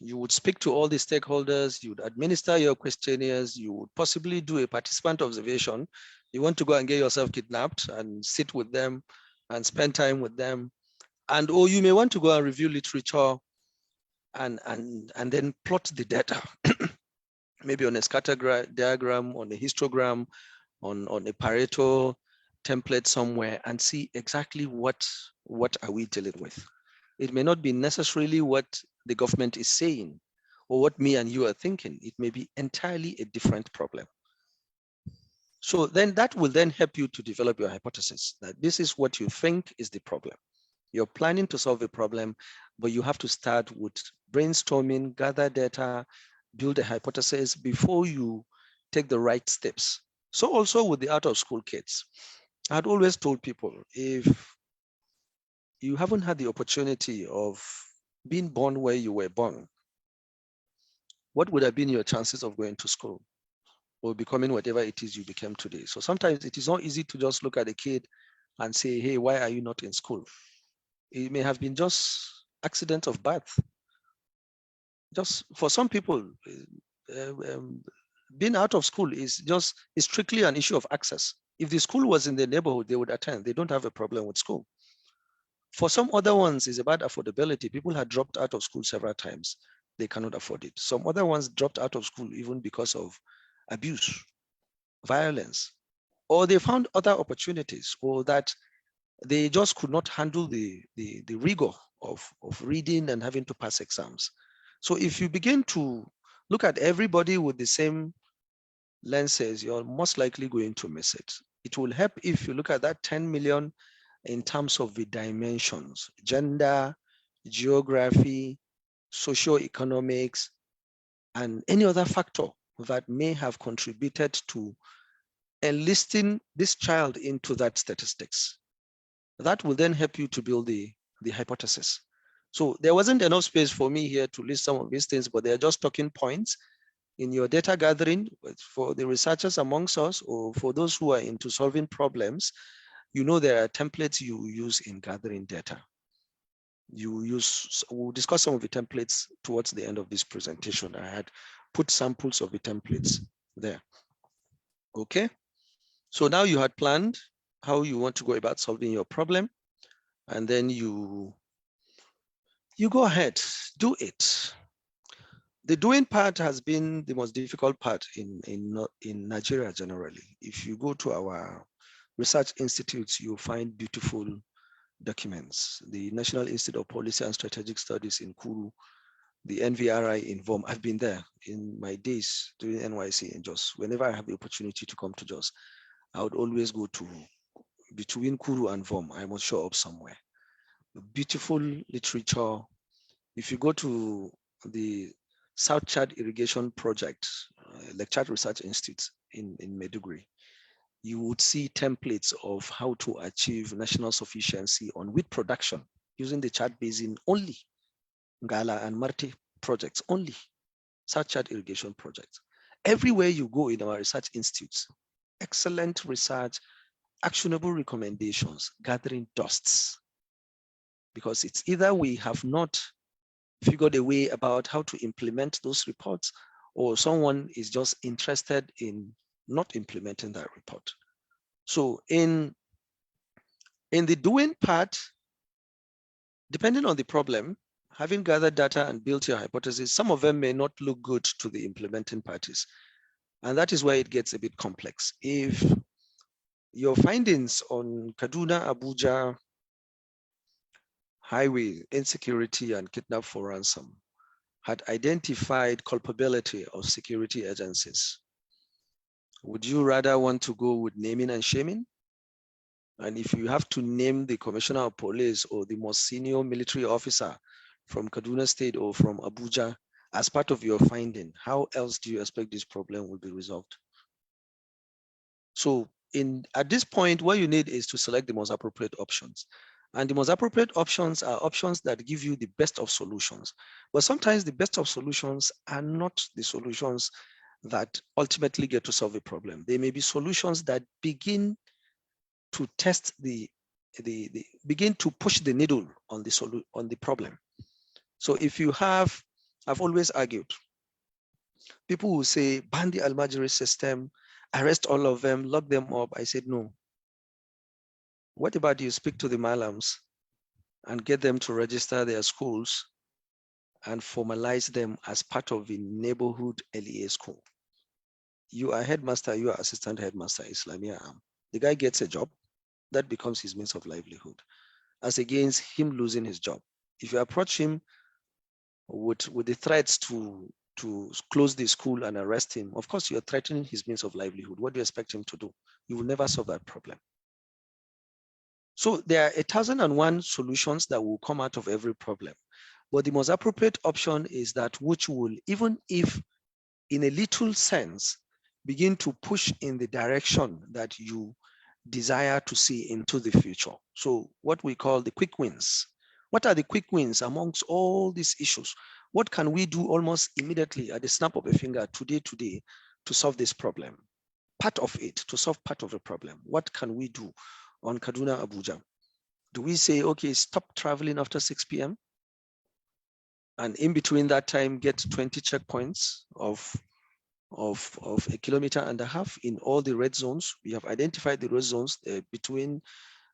you would speak to all the stakeholders, you would administer your questionnaires, you would possibly do a participant observation. You want to go and get yourself kidnapped and sit with them and spend time with them. And or you may want to go and review literature and then plot the data, maybe on a scatter diagram, on a histogram, on a Pareto template somewhere, and see exactly what are we dealing with. It may not be necessarily what the government is saying or what me and you are thinking. It may be entirely a different problem. So then that will then help you to develop your hypothesis that this is what you think is the problem. You're planning to solve a problem, but you have to start with brainstorming, gather data, build a hypothesis before you take the right steps. So also with the out of school kids, I'd always told people, if you haven't had the opportunity of being born where you were born, what would have been your chances of going to school or becoming whatever it is you became today? So sometimes it is not easy to just look at a kid and say, hey, why are you not in school? It may have been just accident of birth. Just for some people, being out of school is strictly an issue of access. If the school was in the neighborhood, they would attend. They don't have a problem with school. For some other ones, it's about affordability. People had dropped out of school several times. They cannot afford it. Some other ones dropped out of school even because of abuse, violence, or they found other opportunities, or that they just could not handle the rigor of reading and having to pass exams. So if you begin to look at everybody with the same lenses, you're most likely going to miss it. It will help if you look at that 10 million in terms of the dimensions: gender, geography, socioeconomics, and any other factor that may have contributed to enlisting this child into that statistics. That will then help you to build the hypothesis. So there wasn't enough space for me here to list some of these things, but they're just talking points in your data gathering for the researchers amongst us, or for those who are into solving problems. You know, there are templates you use in gathering data. We'll discuss some of the templates towards the end of this presentation. I had put samples of the templates there. Okay, so now you had planned how you want to go about solving your problem, and then you go ahead, do it. The doing part has been the most difficult part in Nigeria generally. If you go to our research institutes, you'll find beautiful documents. The National Institute of Policy and Strategic Studies in Kuru, the NVRI in VOM. I've been there in my days doing NYC in Jos. Whenever I have the opportunity to come to Jos, I would always go to between Kuru and VOM. I must show up somewhere. Beautiful literature. If you go to the South Chad Irrigation Project, Lake Chad Research Institute in Maiduguri, you would see templates of how to achieve national sufficiency on wheat production using the Chad Basin only, Ngala and Marte projects only, South Chad Irrigation Project. Everywhere you go in our research institutes, excellent research, actionable recommendations, gathering dusts. Because it's either we have not figured a way about how to implement those reports, or someone is just interested in not implementing that report. So in the doing part, depending on the problem, having gathered data and built your hypothesis, some of them may not look good to the implementing parties. And that is where it gets a bit complex. If your findings on Kaduna, Abuja highway insecurity and kidnap for ransom had identified culpability of security agencies, would you rather want to go with naming and shaming? And if you have to name the commissioner of police or the most senior military officer from Kaduna State or from Abuja as part of your finding, how else do you expect this problem will be resolved? So at this point, what you need is to select the most appropriate options. And the most appropriate options are options that give you the best of solutions. But sometimes the best of solutions are not the solutions that ultimately get to solve a problem. They may be solutions that begin to test begin to push the needle on the problem. So if you have, I've always argued, people will say, ban the Almajiri system, arrest all of them, lock them up. I said, no. What about you speak to the Malams and get them to register their schools and formalize them as part of the neighborhood LEA school? You are headmaster, you are assistant headmaster, Islamia. The guy gets a job, that becomes his means of livelihood, as against him losing his job. If you approach him with the threats to close the school and arrest him, of course you're threatening his means of livelihood. What do you expect him to do? You will never solve that problem. So there are 1,001 solutions that will come out of every problem. But the most appropriate option is that which will, even if in a little sense, begin to push in the direction that you desire to see into the future. So what we call the quick wins. What are the quick wins amongst all these issues? What can we do almost immediately at the snap of a finger today to solve this problem? Part of it, to solve part of the problem. What can we do on Kaduna, Abuja? Do we say, okay, stop traveling after 6 p.m.? And in between that time, get 20 checkpoints of 1.5 kilometers in all the red zones. We have identified the red zones between,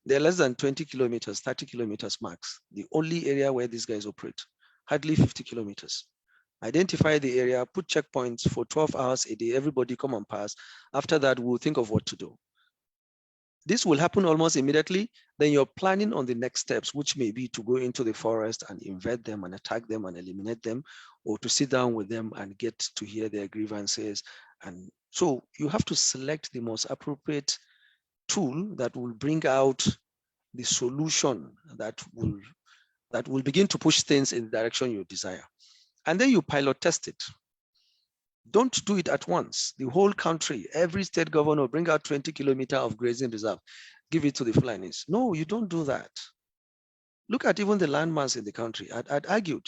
they're less than 20 kilometers, 30 kilometers max. The only area where these guys operate, hardly 50 kilometers. Identify the area, put checkpoints for 12 hours a day, everybody come and pass. After that, we'll think of what to do. This will happen almost immediately. Then you're planning on the next steps, which may be to go into the forest and invade them and attack them and eliminate them, or to sit down with them and get to hear their grievances. And so you have to select the most appropriate tool that will bring out the solution that will begin to push things in the direction you desire. And then you pilot test it. Don't do it at once. The whole country, every state governor, bring out 20 kilometers of grazing reserve, give it to the Fulanis. No, you don't do that. Look at even the landmass in the country. I'd argued,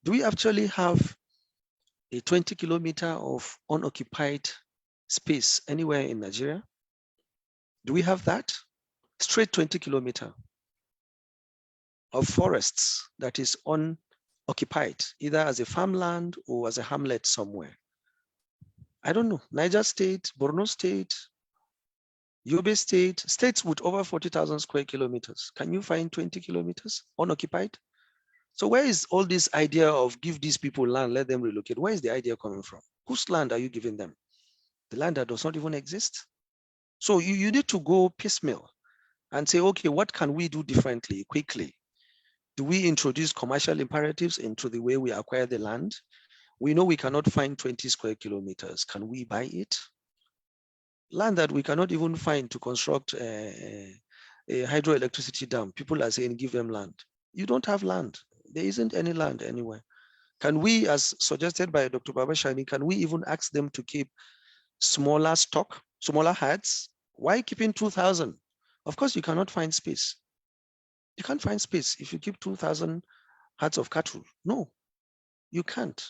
do we actually have a 20 kilometer of unoccupied space anywhere in Nigeria? Do we have that? Straight 20 kilometer of forests that is unoccupied, either as a farmland or as a hamlet somewhere. I don't know, Niger State, Borno State, Yobe State, states with over 40,000 square kilometers. Can you find 20 kilometers unoccupied? So where is all this idea of give these people land, let them relocate? Where is the idea coming from? Whose land are you giving them? The land that does not even exist. So you need to go piecemeal and say, okay, what can we do differently, quickly? Do we introduce commercial imperatives into the way we acquire the land? We know we cannot find 20 square kilometers. Can we buy it? Land that we cannot even find to construct a hydroelectricity dam. People are saying, give them land. You don't have land. There isn't any land anywhere. Can we, as suggested by Dr. Babashani, can we even ask them to keep smaller stock, smaller herds? Why keeping 2,000? Of course, you cannot find space. You can't find space if you keep 2,000 herds of cattle. No, you can't.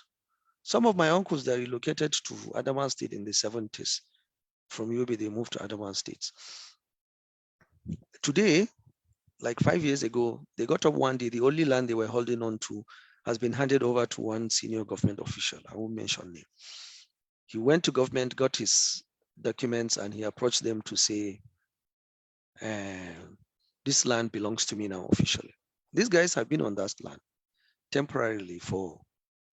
Some of my uncles, they relocated to Adamawa State in the 70s. From Yobe, they moved to Adamawa State. Today, like 5 years ago, they got up one day, the only land they were holding on to has been handed over to one senior government official. I won't mention name. He went to government, got his documents, and he approached them to say, this land belongs to me now officially. These guys have been on that land temporarily for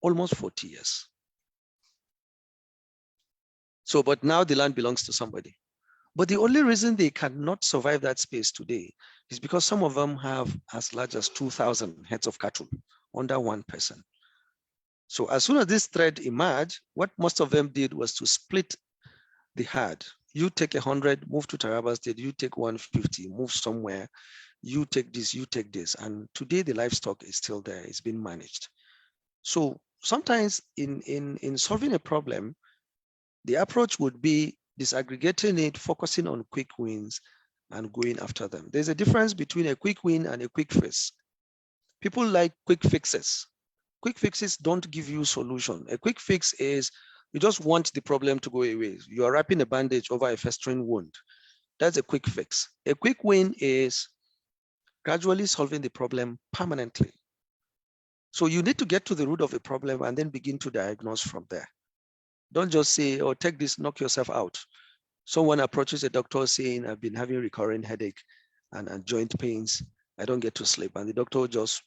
almost 40 years. So, but now the land belongs to somebody. But the only reason they cannot survive that space today is because some of them have as large as 2,000 heads of cattle under one person. So as soon as this thread emerged, what most of them did was to split the herd. You take 100, move to Taraba State, you take 150, move somewhere, you take this, you take this. And today the livestock is still there, it's been managed. So sometimes in solving a problem, the approach would be disaggregating it, focusing on quick wins and going after them. There's a difference between a quick win and a quick fix. People like quick fixes. Quick fixes don't give you solution. A quick fix is you just want the problem to go away. You are wrapping a bandage over a festering wound. That's a quick fix. A quick win is gradually solving the problem permanently. So you need to get to the root of the problem and then begin to diagnose from there. Don't just say, oh, take this, knock yourself out. Someone approaches a doctor saying, I've been having recurring headache and joint pains. I don't get to sleep. And the doctor just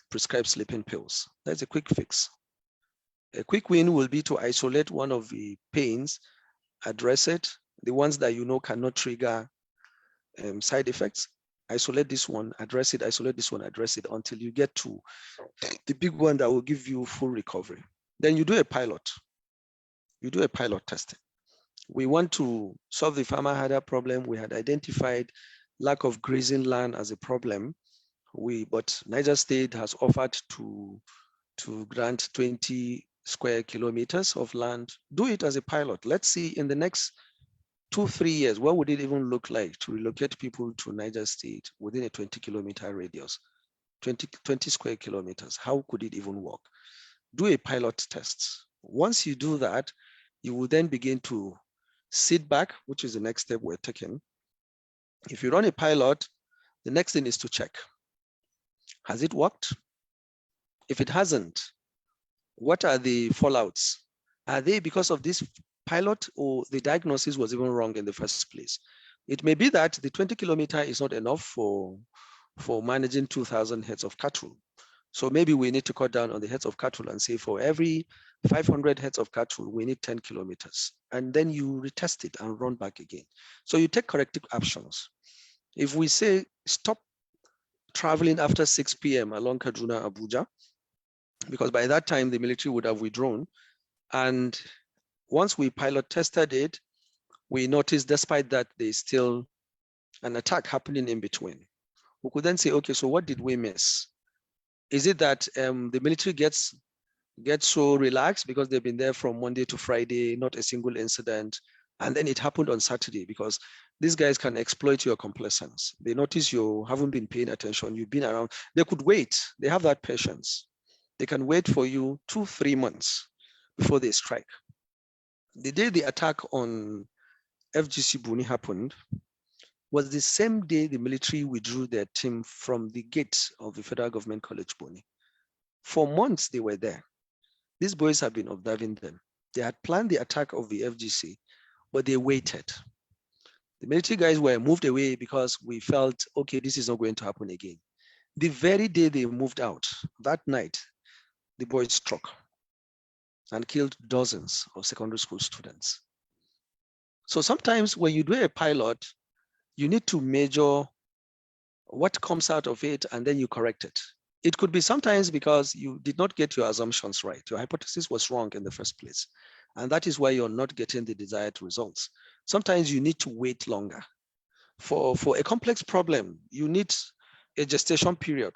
prescribes sleeping pills. That's a quick fix. A quick win will be to isolate one of the pains, address it. The ones that you know cannot trigger side effects, isolate this one, address it, isolate this one, address it until you get to the big one that will give you full recovery. Then you do a pilot. You do a pilot testing. We want to solve the farmer herder problem. We had identified lack of grazing land as a problem. But Niger State has offered to grant 20 square kilometers of land. Do it as a pilot. Let's see in the next 2-3 years, what would it even look like to relocate people to Niger State within a 20-kilometer radius, 20 square kilometers? How could it even work? Do a pilot test. Once you do that, you will then begin to sit back, which is the next step we're taking. If you run a pilot, the next thing is to check. Has it worked? If it hasn't, What are the fallouts? Are they because of this pilot, or the diagnosis was even wrong in the first place? It may be that the 20 kilometer is not enough for managing 2,000 heads of cattle. So maybe we need to cut down on the heads of cattle and say for every 500 heads of cattle, we need 10 kilometers. And then you retest it and run back again. So you take corrective actions. If we say stop traveling after 6 p.m. along Kaduna, Abuja, because by that time the military would have withdrawn. And once we pilot tested it, we noticed despite that there's still an attack happening in between. We could then say, okay, so what did we miss? Is it that the military gets so relaxed because they've been there from Monday to Friday, not a single incident, and then it happened on Saturday? Because these guys can exploit your complacence. They notice you haven't been paying attention, you've been around. They could wait. They have that patience. They can wait for you 2-3 months before they strike. The day the attack on FGC Buni happened was the same day the military withdrew their team from the gate of the Federal Government College Buni. For months they were there. These boys have been observing them. They had planned the attack of the FGC, but they waited. The military guys were moved away because we felt, okay, this is not going to happen again. The very day they moved out, that night, the boys struck and killed dozens of secondary school students. So sometimes when you do a pilot, you need to measure what comes out of it and then you correct it. It could be sometimes because you did not get your assumptions right. Your hypothesis was wrong in the first place. And that is why you're not getting the desired results. Sometimes you need to wait longer. For a complex problem, you need a gestation period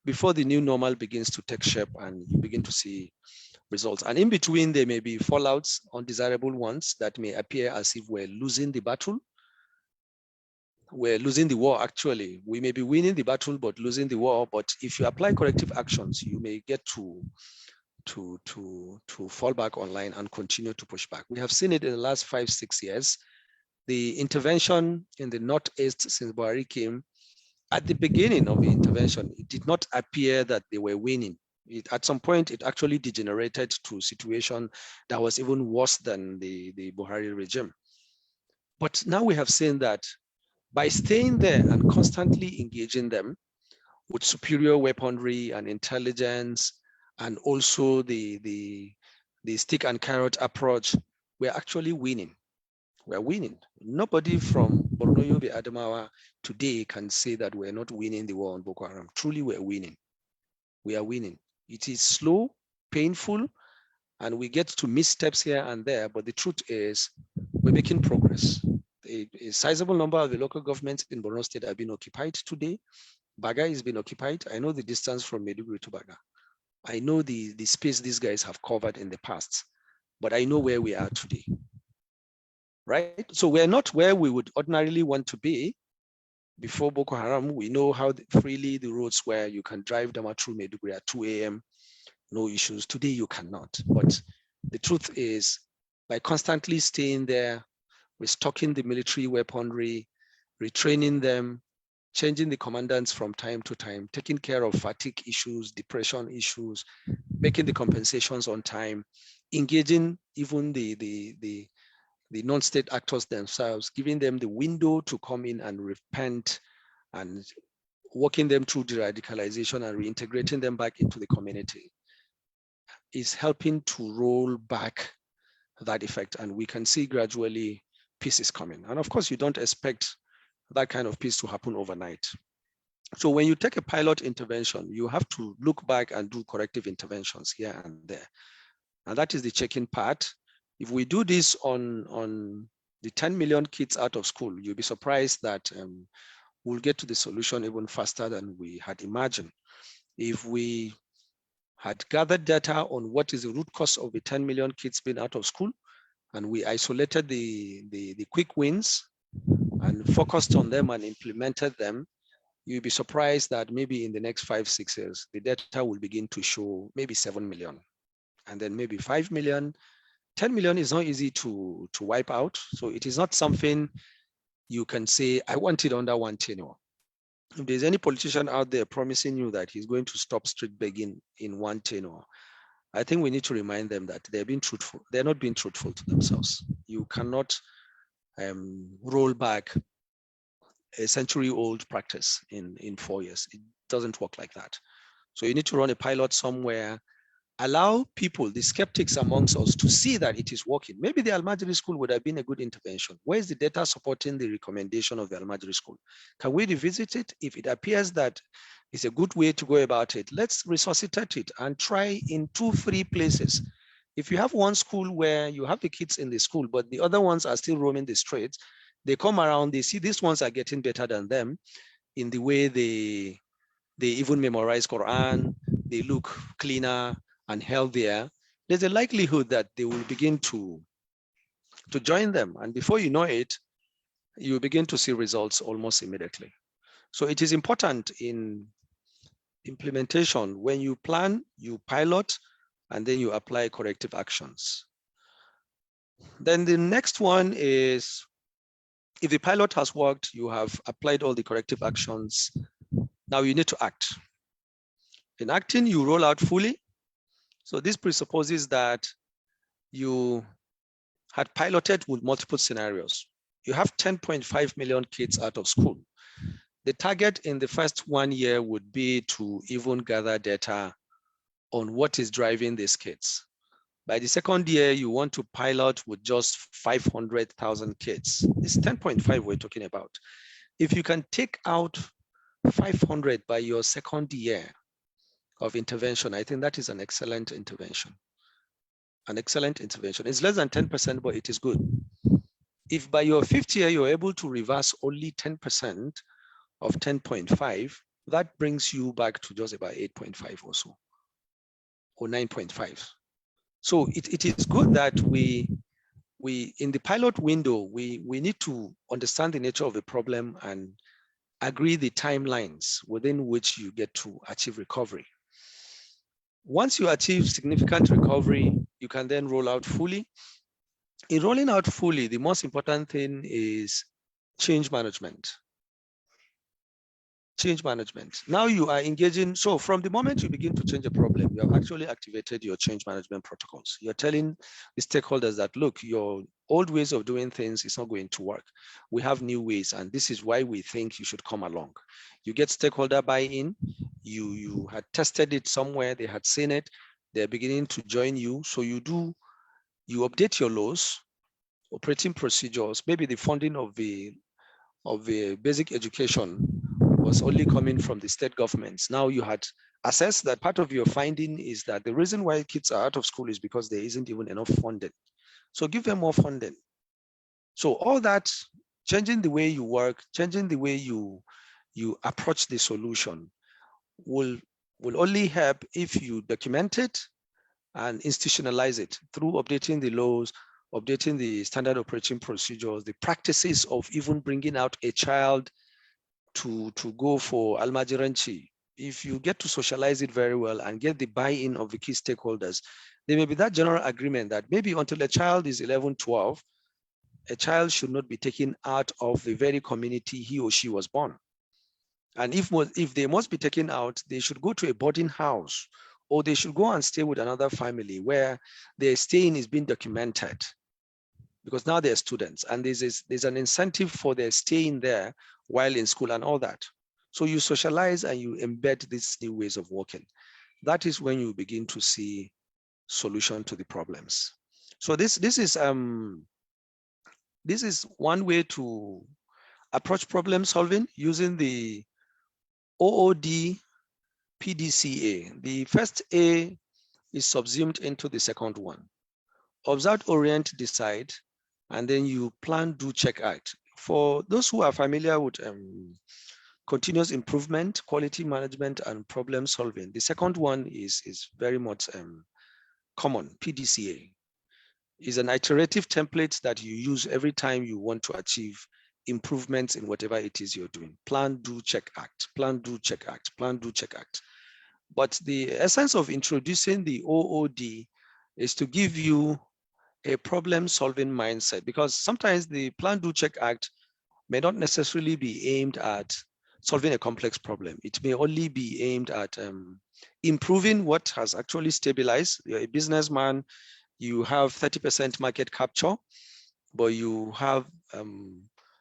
before the new normal begins to take shape and you begin to see results. And in between, there may be fallouts, undesirable ones that may appear as if we're losing the battle. We're losing the war, actually. We may be winning the battle, but losing the war. But if you apply corrective actions, you may get to fall back online and continue to push back. We have seen it in the last 5-6 years. The intervention in the Northeast since Buhari came, at the beginning of the intervention, it did not appear that they were winning. At some point, it actually degenerated to a situation that was even worse than the Buhari regime. But now we have seen that by staying there and constantly engaging them with superior weaponry and intelligence, and also the stick and carrot approach, we're actually winning. We're winning. Nobody from Borno, Yobe, Adamawa today can say that we're not winning the war on Boko Haram. Truly, we're winning. We are winning. It is slow, painful, and we get to missteps here and there, but the truth is we're making progress. A sizable number of the local governments in Borno State have been occupied today. Baga has been occupied. I know the distance from Maiduguri to Baga. I know the space these guys have covered in the past, but I know where we are today, right? So we're not where we would ordinarily want to be. Before Boko Haram, we know how freely the roads were. You can drive them through Maiduguri at 2 a.m., no issues. Today you cannot. But the truth is, by constantly staying there, restocking the military weaponry, retraining them, changing the commandants from time to time, taking care of fatigue issues, depression issues, making the compensations on time, engaging even the non-state actors themselves, giving them the window to come in and repent, and walking them through de-radicalization and reintegrating them back into the community is helping to roll back that effect. And we can see gradually peace is coming. And of course, you don't expect that kind of peace to happen overnight. So when you take a pilot intervention, you have to look back and do corrective interventions here and there. And that is the checking part. If we do this on the 10 million kids out of school, you'll be surprised that we'll get to the solution even faster than we had imagined. If we had gathered data on what is the root cause of the 10 million kids being out of school, and we isolated the quick wins and focused on them and implemented them, you'll be surprised that maybe in the next 5-6 years, the data will begin to show maybe 7 million, and then maybe 5 million. 10 million is not easy to wipe out. So it is not something you can say, I want it under one tenure. If there's any politician out there promising you that he's going to stop street begging in one tenure, I think we need to remind them that they're being truthful. They're not being truthful to themselves. You cannot roll back a century-old practice in 4 years. It doesn't work like that. So you need to run a pilot somewhere, allow people, the skeptics amongst us, to see that it is working. Maybe the Al-Majri school would have been a good intervention. Where is the data supporting the recommendation of the Al-Majri school? Can we revisit it? If it appears that it's a good way to go about it, let's resuscitate it and try in 2-3 places. If you have one school where you have the kids in the school, but the other ones are still roaming the streets, they come around, they see these ones are getting better than them in the way they even memorize Quran, they look cleaner and healthier, there's a likelihood that they will begin to join them. And before you know it, you begin to see results almost immediately. So it is important in implementation, when you plan, you pilot, and then you apply corrective actions. Then the next one is, if the pilot has worked, you have applied all the corrective actions, now you need to act. In acting, you roll out fully. So this presupposes that you had piloted with multiple scenarios. You have 10.5 million kids out of school. The target in the first 1 year would be to even gather data on what is driving these kids. By the second year, you want to pilot with just 500,000 kids. It's 10.5 we're talking about. If you can take out 500 by your second year of intervention, I think that is an excellent intervention. An excellent intervention. It's less than 10%, but it is good. If by your fifth year, you're able to reverse only 10% of 10.5, that brings you back to just about 8.5 or so, or 9.5. So it is good that we in the pilot window, we need to understand the nature of the problem and agree the timelines within which you get to achieve recovery. Once you achieve significant recovery, you can then roll out fully. In rolling out fully, the most important thing is change management. Change management. Now you are engaging. So from the moment you begin to change a problem, you have actually activated your change management protocols. You're telling the stakeholders that, look, your old ways of doing things is not going to work. We have new ways, and this is why we think you should come along. You get stakeholder buy-in. You had tested it somewhere, they had seen it, they're beginning to join you. So you update your laws, operating procedures. Maybe the funding of the basic education was only coming from the state governments. Now you had assessed that part of your finding is that the reason why kids are out of school is because there isn't even enough funding. So give them more funding. So all that, changing the way you work, changing the way you approach the solution will only help if you document it and institutionalize it through updating the laws, updating the standard operating procedures, the practices of even bringing out a child to go for Almajiranchi. If you get to socialize it very well and get the buy-in of the key stakeholders, there may be that general agreement that maybe until a child is 11, 12, a child should not be taken out of the very community he or she was born. And if they must be taken out, they should go to a boarding house, or they should go and stay with another family where their staying is being documented, because now they're students and there's an incentive for their staying there while in school and all that. So you socialize and you embed these new ways of working. That is when you begin to see solution to the problems. So this is one way to approach problem solving using the OOD PDCA. The first A is subsumed into the second one. Observe, orient, decide, and then you plan, do, check, act. For those who are familiar with continuous improvement, quality management, and problem solving, the second one is very much common. PDCA is an iterative template that you use every time you want to achieve improvements in whatever it is you're doing. Plan, do, check, act. Plan, do, check, act. Plan, do, check, act. But the essence of introducing the OOD is to give you a problem-solving mindset, because sometimes the plan, do, check, act may not necessarily be aimed at solving a complex problem. It may only be aimed at improving what has actually stabilized. You're a businessman, you have 30% market capture, but you have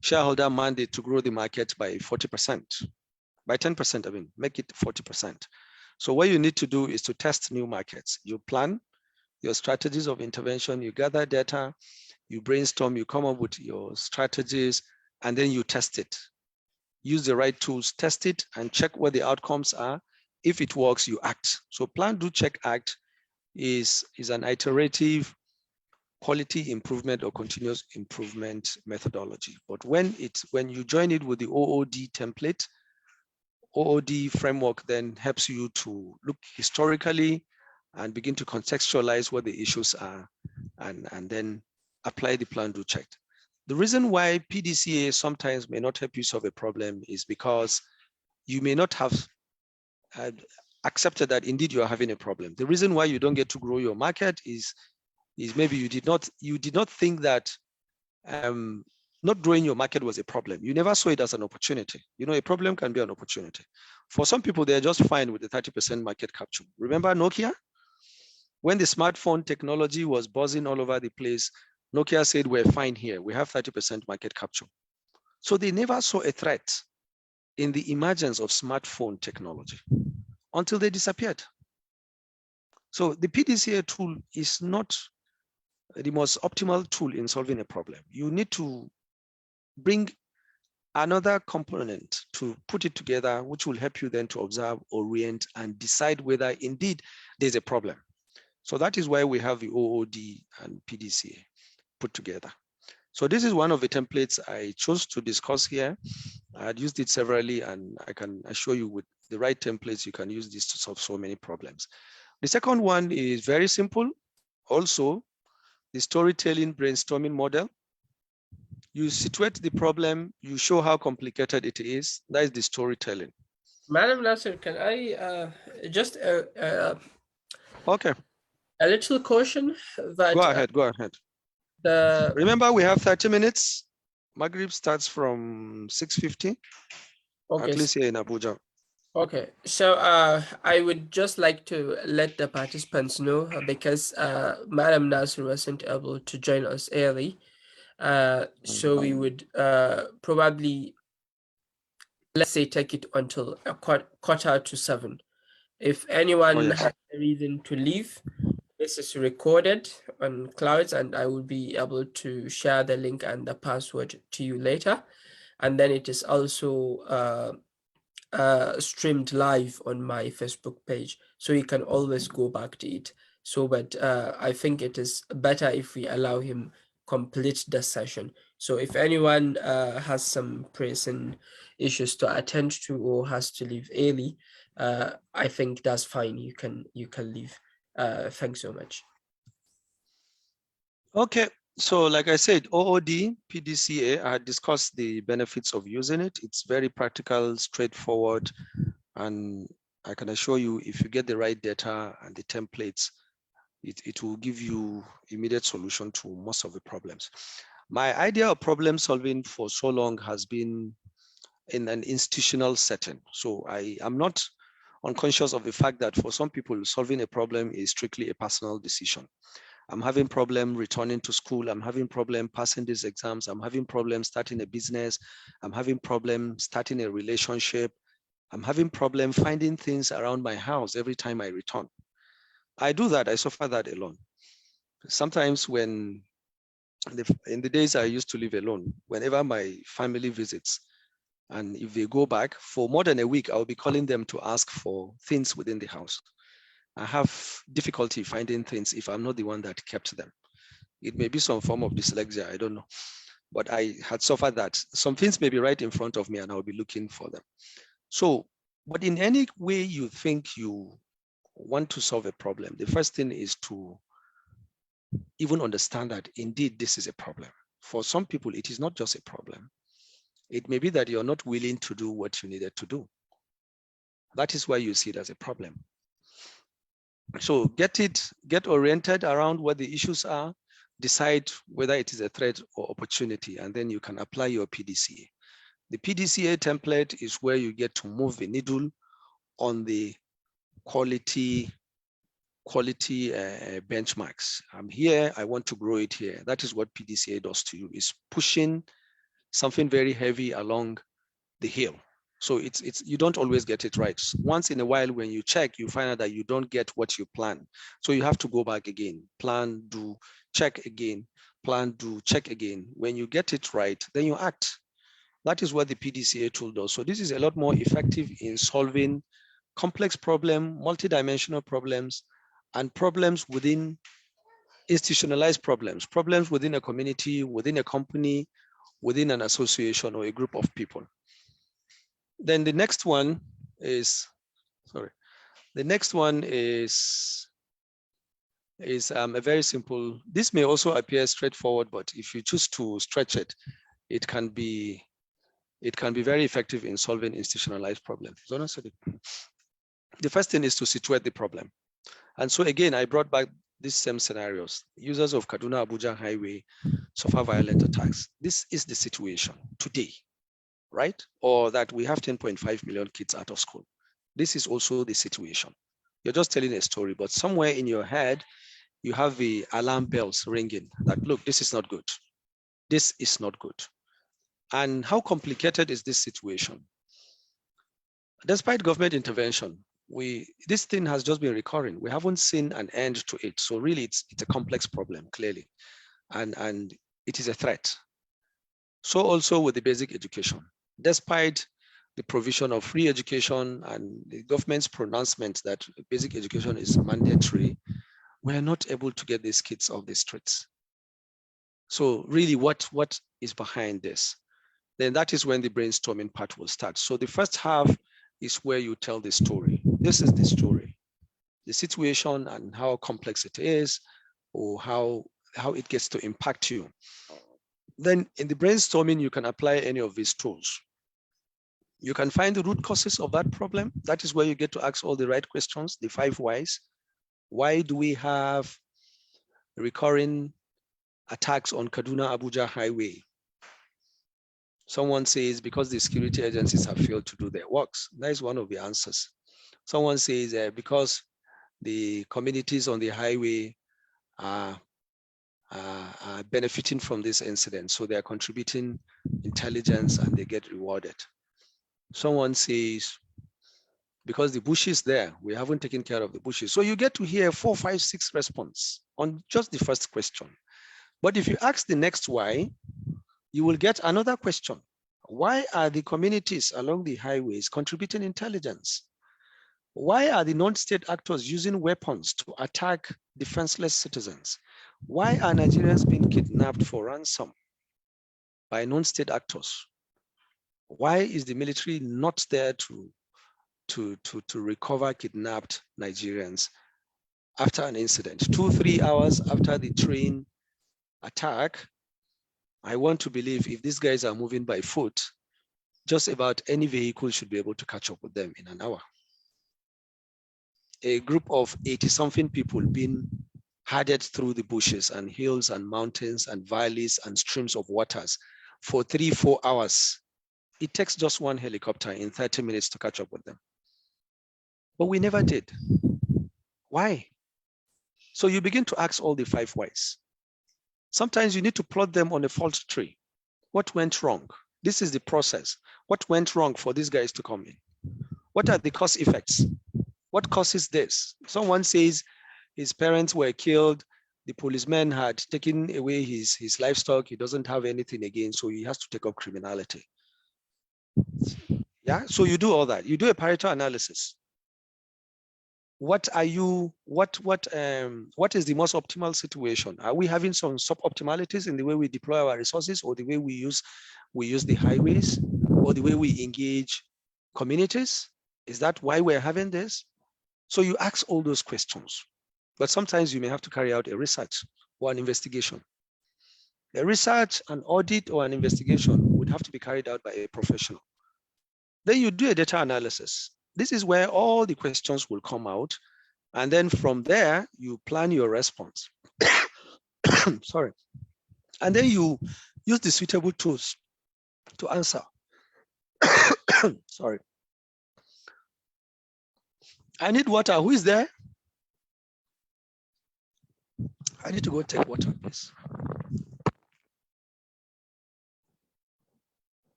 shareholder mandate to grow the market by 40%, by 10%, I mean, make it 40%. So what you need to do is to test new markets. You plan your strategies of intervention, you gather data, you brainstorm, you come up with your strategies, and then you test it. Use the right tools, test it, and check what the outcomes are. If it works, you act. So plan, do, check, act is an iterative quality improvement or continuous improvement methodology. But when you join it with the OOD template, OOD framework then helps you to look historically and begin to contextualize what the issues are and then apply the plan, do, check. The reason why PDCA sometimes may not help you solve a problem is because you may not have accepted that indeed you are having a problem. The reason why you don't get to grow your market is maybe you did not think that not growing your market was a problem. You never saw it as an opportunity. You know, a problem can be an opportunity. For some people, they're just fine with the 30% market capture. Remember Nokia? When the smartphone technology was buzzing all over the place, Nokia said, we're fine here. We have 30% market capture. So they never saw a threat in the emergence of smartphone technology until they disappeared. So the PDCA tool is not the most optimal tool in solving a problem. You need to bring another component to put it together, which will help you then to observe, orient, and decide whether indeed there's a problem. So that is why we have the OOD and PDCA put together. So this is one of the templates I chose to discuss here. I had used it severally, and I can assure you with the right templates, you can use this to solve so many problems. The second one is very simple. Also, the storytelling brainstorming model. You situate the problem, you show how complicated it is. That is the storytelling. Madam Naseer, can I just okay, a little caution that go ahead. Remember, we have 30 minutes. Maghrib starts from 6:50. Okay. At least here in Abuja. Okay, so I would just like to let the participants know, because Madam Naseer wasn't able to join us early. So we would probably, let's say, take it until a 6:45. If anyone has a reason to leave, this is recorded on Clouds, and I will be able to share the link and the password to you later. And then it is also streamed live on my Facebook page, so you can always go back to it. So, but I think it is better if we allow him complete the session. So if anyone has some pressing issues to attend to or has to leave early, I think that's fine. You can leave. Thanks so much. Okay, so like I said, OOD, PDCA, I discussed the benefits of using it. It's very practical, straightforward, and I can assure you, if you get the right data and the templates, it will give you immediate solution to most of the problems. My idea of problem solving for so long has been in an institutional setting. So I am not unconscious of the fact that for some people, solving a problem is strictly a personal decision. I'm having problem returning to school. I'm having problem passing these exams. I'm having problem starting a business. I'm having problem starting a relationship. I'm having problem finding things around my house every time I return. I do that, I suffer that alone. Sometimes when, in the days I used to live alone, whenever my family visits, and if they go back for more than a week, I'll be calling them to ask for things within the house. I have difficulty finding things if I'm not the one that kept them. It may be some form of dyslexia, I don't know. But I had suffered that. Some things may be right in front of me and I'll be looking for them. So, but in any way you think you want to solve a problem, the first thing is to even understand that indeed this is a problem. For some people, it is not just a problem. It may be that you're not willing to do what you needed to do. That is why you see it as a problem. So get oriented around what the issues are, decide whether it is a threat or opportunity, and then you can apply your PDCA. The PDCA template is where you get to move the needle on the quality benchmarks. I'm here, I want to grow it here. That is what PDCA does to you, is pushing something very heavy along the hill. So it's you don't always get it right. Once in a while, when you check, you find out that you don't get what you plan. So you have to go back again, plan, do, check again, plan, do, check again. When you get it right, then you act. That is what the PDCA tool does. So this is a lot more effective in solving complex problem, multidimensional problems, and problems within institutionalized problems, problems within a community, within a company, within an association or a group of people. Then the next one is, a very simple. This may also appear straightforward, but if you choose to stretch it, it can be very effective in solving institutionalized problems. The first thing is to situate the problem. And so again, I brought back these same scenarios. Users of Kaduna-Abuja highway suffer violent attacks. This is the situation today, right? Or that we have 10.5 million kids out of school. This is also the situation. You're just telling a story, but somewhere in your head, you have the alarm bells ringing that, look, this is not good. This is not good. And how complicated is this situation? Despite government intervention, this thing has just been recurring. We haven't seen an end to it. So really, it's a complex problem, clearly. And it is a threat. So also with the basic education. Despite the provision of free education and the government's pronouncement that basic education is mandatory, we are not able to get these kids off the streets. So really, what is behind this? Then that is when the brainstorming part will start. So the first half is where you tell the story. This is the story, the situation and how complex it is, or how it gets to impact you. Then in the brainstorming, you can apply any of these tools. You can find the root causes of that problem. That is where you get to ask all the right questions, the 5 whys. Why do we have recurring attacks on Kaduna-Abuja highway? Someone says because the security agencies have failed to do their works. That is one of the answers. Someone says because the communities on the highway are benefiting from this incident, so they are contributing intelligence and they get rewarded. Someone says because the bush is there, we haven't taken care of the bushes. So you get to hear 4, 5, 6 responses on just the first question. But if you ask the next why, you will get another question. Why are the communities along the highways contributing intelligence? Why are the non-state actors using weapons to attack defenseless citizens? Why are Nigerians being kidnapped for ransom by non-state actors? Why is the military not there to recover kidnapped Nigerians after an incident? 2, 3 hours after the train attack, I want to believe if these guys are moving by foot, just about any vehicle should be able to catch up with them in an hour. A group of 80-something people being herded through the bushes and hills and mountains and valleys and streams of waters for 3, 4 hours. It takes just one helicopter in 30 minutes to catch up with them. But we never did. Why? So you begin to ask all the 5 whys. Sometimes you need to plot them on a fault tree. What went wrong? This is the process. What went wrong for these guys to come in? What are the cause effects? What causes this? Someone says his parents were killed. The policeman had taken away his livestock. He doesn't have anything again, so he has to take up criminality. Yeah, so you do all that. You do a Pareto analysis. What is the most optimal situation? Are we having some suboptimalities in the way we deploy our resources, or the way we use the highways, or the way we engage communities? Is that why we're having this? So you ask all those questions, but sometimes you may have to carry out a research or an investigation. A research, an audit, or an investigation would have to be carried out by a professional. Then you do a data analysis. This is where all the questions will come out. And then from there, you plan your response. Sorry. And then you use the suitable tools to answer. Sorry. I need water. Who is there? I need to go take water, please.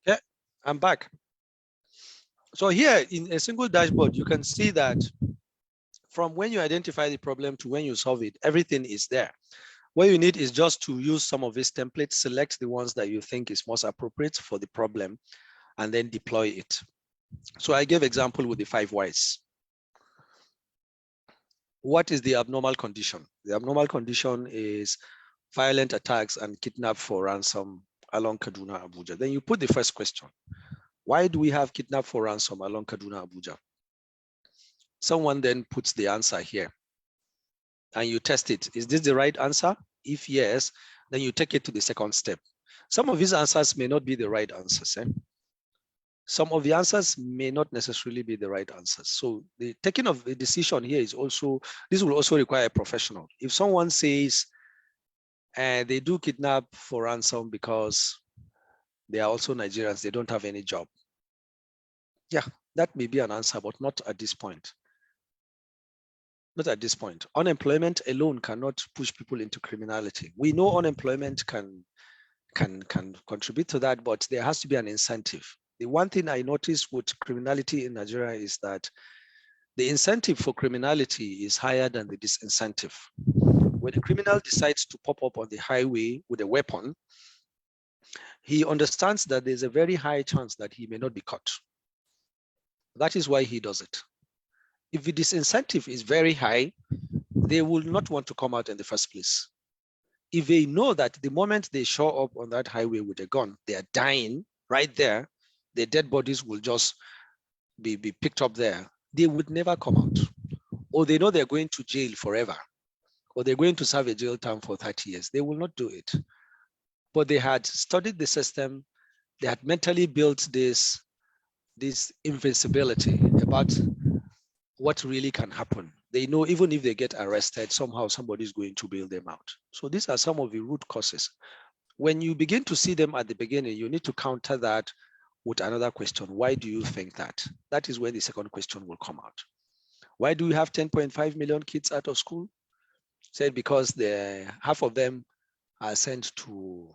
Okay, I'm back. So here in a single dashboard, you can see that from when you identify the problem to when you solve it, everything is there. What you need is just to use some of these templates, select the ones that you think is most appropriate for the problem, and then deploy it. So I gave example with the 5 whys. What is the abnormal condition? The abnormal condition is violent attacks and kidnap for ransom along Kaduna, Abuja. Then you put the first question. Why do we have kidnap for ransom along Kaduna, Abuja? Someone then puts the answer here and you test it. Is this the right answer? If yes, then you take it to the second step. Some of these answers may not be the right answers. Some of the answers may not necessarily be the right answers. So the taking of the decision here is also, this will also require a professional. If someone says they do kidnap for ransom because they are also Nigerians, they don't have any job. Yeah, that may be an answer, but not at this point. Not at this point. Unemployment alone cannot push people into criminality. We know unemployment can contribute to that, but there has to be an incentive. The one thing I noticed with criminality in Nigeria is that the incentive for criminality is higher than the disincentive. When a criminal decides to pop up on the highway with a weapon, he understands that there's a very high chance that he may not be caught. That is why he does it. If the disincentive is very high, they will not want to come out in the first place. If they know that the moment they show up on that highway with a gun, they are dying right there, their dead bodies will just be picked up there, they would never come out. Or they know they're going to jail forever, or they're going to serve a jail term for 30 years. They will not do it. But they had studied the system, they had mentally built this invincibility about what really can happen. They know even if they get arrested, somehow somebody's going to bail them out. So these are some of the root causes. When you begin to see them at the beginning, you need to counter that with another question. Why do you think that? That is where the second question will come out. Why do we have 10.5 million kids out of school? Said because half of them are sent to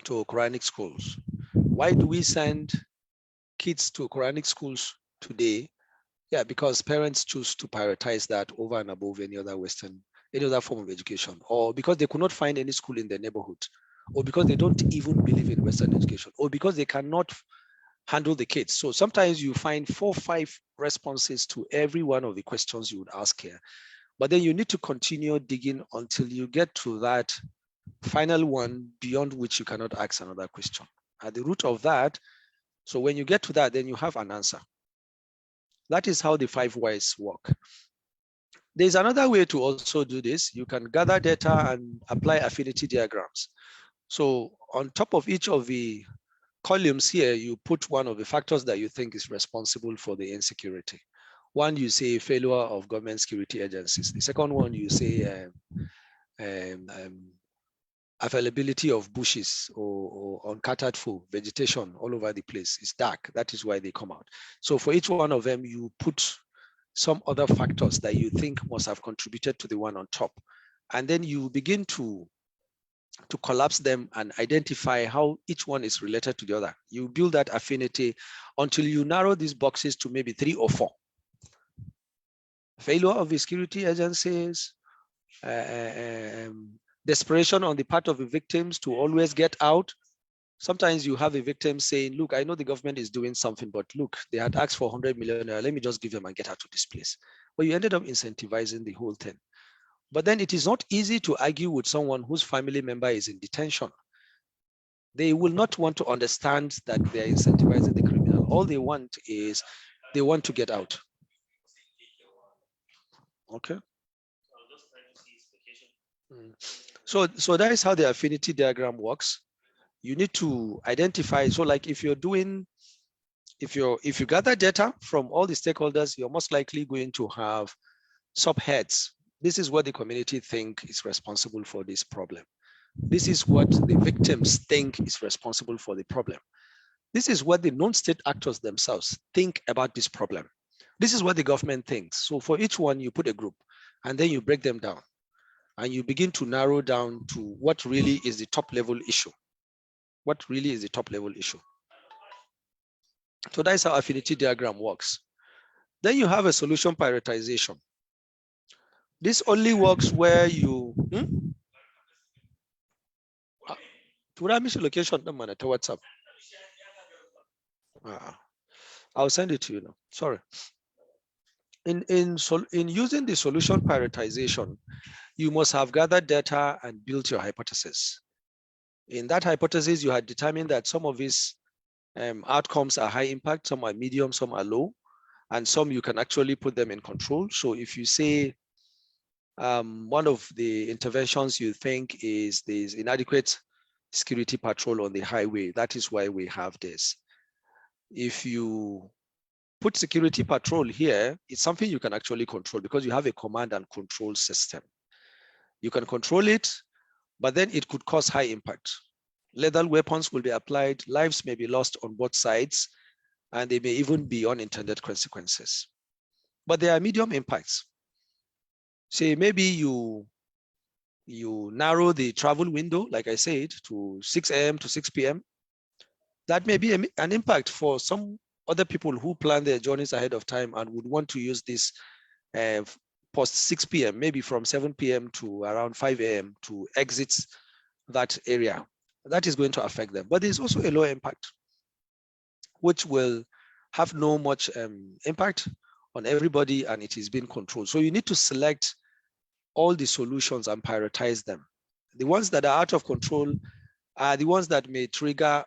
Quranic schools. Why do we send kids to Quranic schools today? Yeah, because parents choose to prioritize that over and above any other form of education, or because they could not find any school in their neighborhood, or because they don't even believe in Western education, or because they cannot handle the kids. So sometimes you find 4 or 5 responses to every one of the questions you would ask here. But then you need to continue digging until you get to that final one beyond which you cannot ask another question. At the root of that, so when you get to that, then you have an answer. That is how the 5 whys work. There's another way to also do this. You can gather data and apply affinity diagrams. So on top of each of the columns here, you put one of the factors that you think is responsible for the insecurity. One, you say failure of government security agencies. The second one, you say availability of bushes or uncattered for vegetation all over the place. It's dark. That is why they come out. So for each one of them, you put some other factors that you think must have contributed to the one on top. And then you begin to collapse them and identify how each one is related to the other. You build that affinity until you narrow these boxes to maybe 3 or 4. Failure of the security agencies, desperation on the part of the victims to always get out. Sometimes you have a victim saying, look, I know the government is doing something, but look, they had asked for 100 million, let me just give them and get out of this place. But you ended up incentivizing the whole thing. But then it is not easy to argue with someone whose family member is in detention. They will not want to understand that they're incentivizing the criminal. All they want is they want to get out. Okay. So that is how the affinity diagram works. you need to identify. So like if you gather data from all the stakeholders, you're most likely going to have subheads. This is what the community think is responsible for this problem. This is what the victims think is responsible for the problem. This is what the non-state actors themselves think about this problem. This is what the government thinks. So for each one, you put a group and then you break them down and you begin to narrow down to what really is the top level issue. What really is the top level issue? So that's how affinity diagram works. Then you have a solution prioritization. This only works where you location to WhatsApp. I'll send it to you now. Sorry. In using the solution prioritization, you must have gathered data and built your hypothesis. In that hypothesis, you had determined that some of these outcomes are high impact, some are medium, some are low, and some you can actually put them in control. So if you say one of the interventions you think is there's inadequate security patrol on the highway, that is why we have this. If you put security patrol here, it's something you can actually control because you have a command and control system. You can control it, but then it could cause high impact. Lethal weapons will be applied, lives may be lost on both sides, and there may even be unintended consequences. But there are medium impacts. Say maybe you narrow the travel window, like I said, to 6 a.m. to 6 p.m. That may be an impact for some other people who plan their journeys ahead of time and would want to use this post 6 p.m., maybe from 7 p.m. to around 5 a.m. to exit that area. That is going to affect them. But there's also a low impact, which will have no much impact on everybody, and it is being controlled. So you need to select all the solutions and prioritize them. The ones that are out of control are the ones that may trigger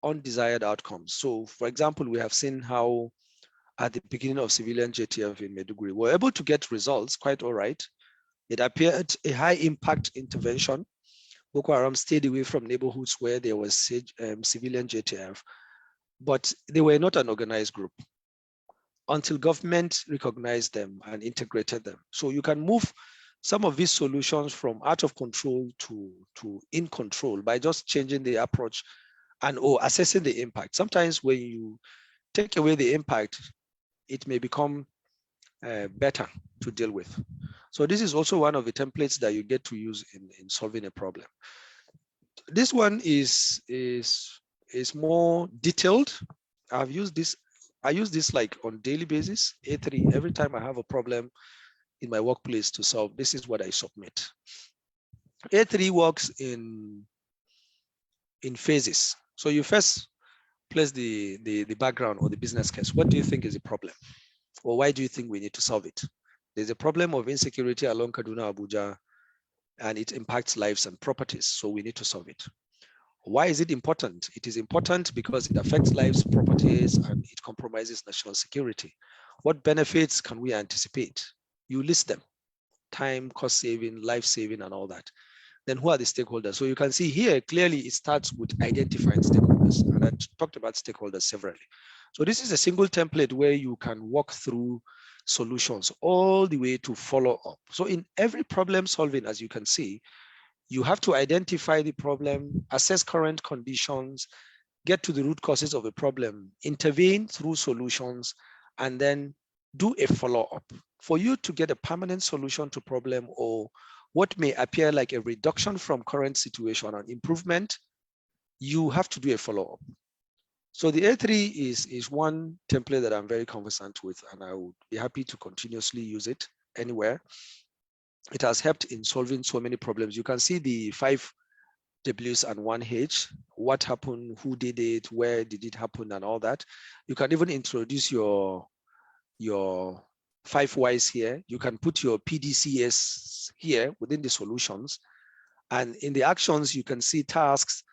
undesired outcomes. So for example, we have seen how at the beginning of civilian JTF in Maiduguri, we're able to get results quite all right. It appeared a high impact intervention. Boko Haram stayed away from neighborhoods where there was civilian JTF, but they were not an organized group until government recognized them and integrated them. So you can move some of these solutions from out of control to in control by just changing the approach and assessing the impact. Sometimes when you take away the impact, it may become better to deal with. So this is also one of the templates that you get to use in solving a problem. This one is more detailed. I use this like on daily basis, A3. Every time I have a problem in my workplace to solve, this is what I submit. A3 works in phases. So you first place the background or the business case. What do you think is the problem? Or why do you think we need to solve it? There's a problem of insecurity along Kaduna, Abuja, and it impacts lives and properties. So we need to solve it. Why is it important? It is important because it affects lives, properties, and it compromises national security. What benefits can we anticipate? You list them: time, cost saving, life saving, and all that. Then who are the stakeholders? So you can see here, clearly it starts with identifying stakeholders. And I talked about stakeholders severally. So this is a single template where you can walk through solutions all the way to follow up. So in every problem solving, as you can see, you have to identify the problem, assess current conditions, get to the root causes of the problem, intervene through solutions, and then do a follow-up. For you to get a permanent solution to problem or what may appear like a reduction from current situation and improvement, you have to do a follow-up. So the A3 is one template that I'm very conversant with, and I would be happy to continuously use it anywhere. It has helped in solving so many problems. You can see the 5 Ws and 1 H, what happened, who did it, where did it happen, and all that. You can even introduce your 5 Ys here. You can put your PDCS here within the solutions. And in the actions, you can see tasks,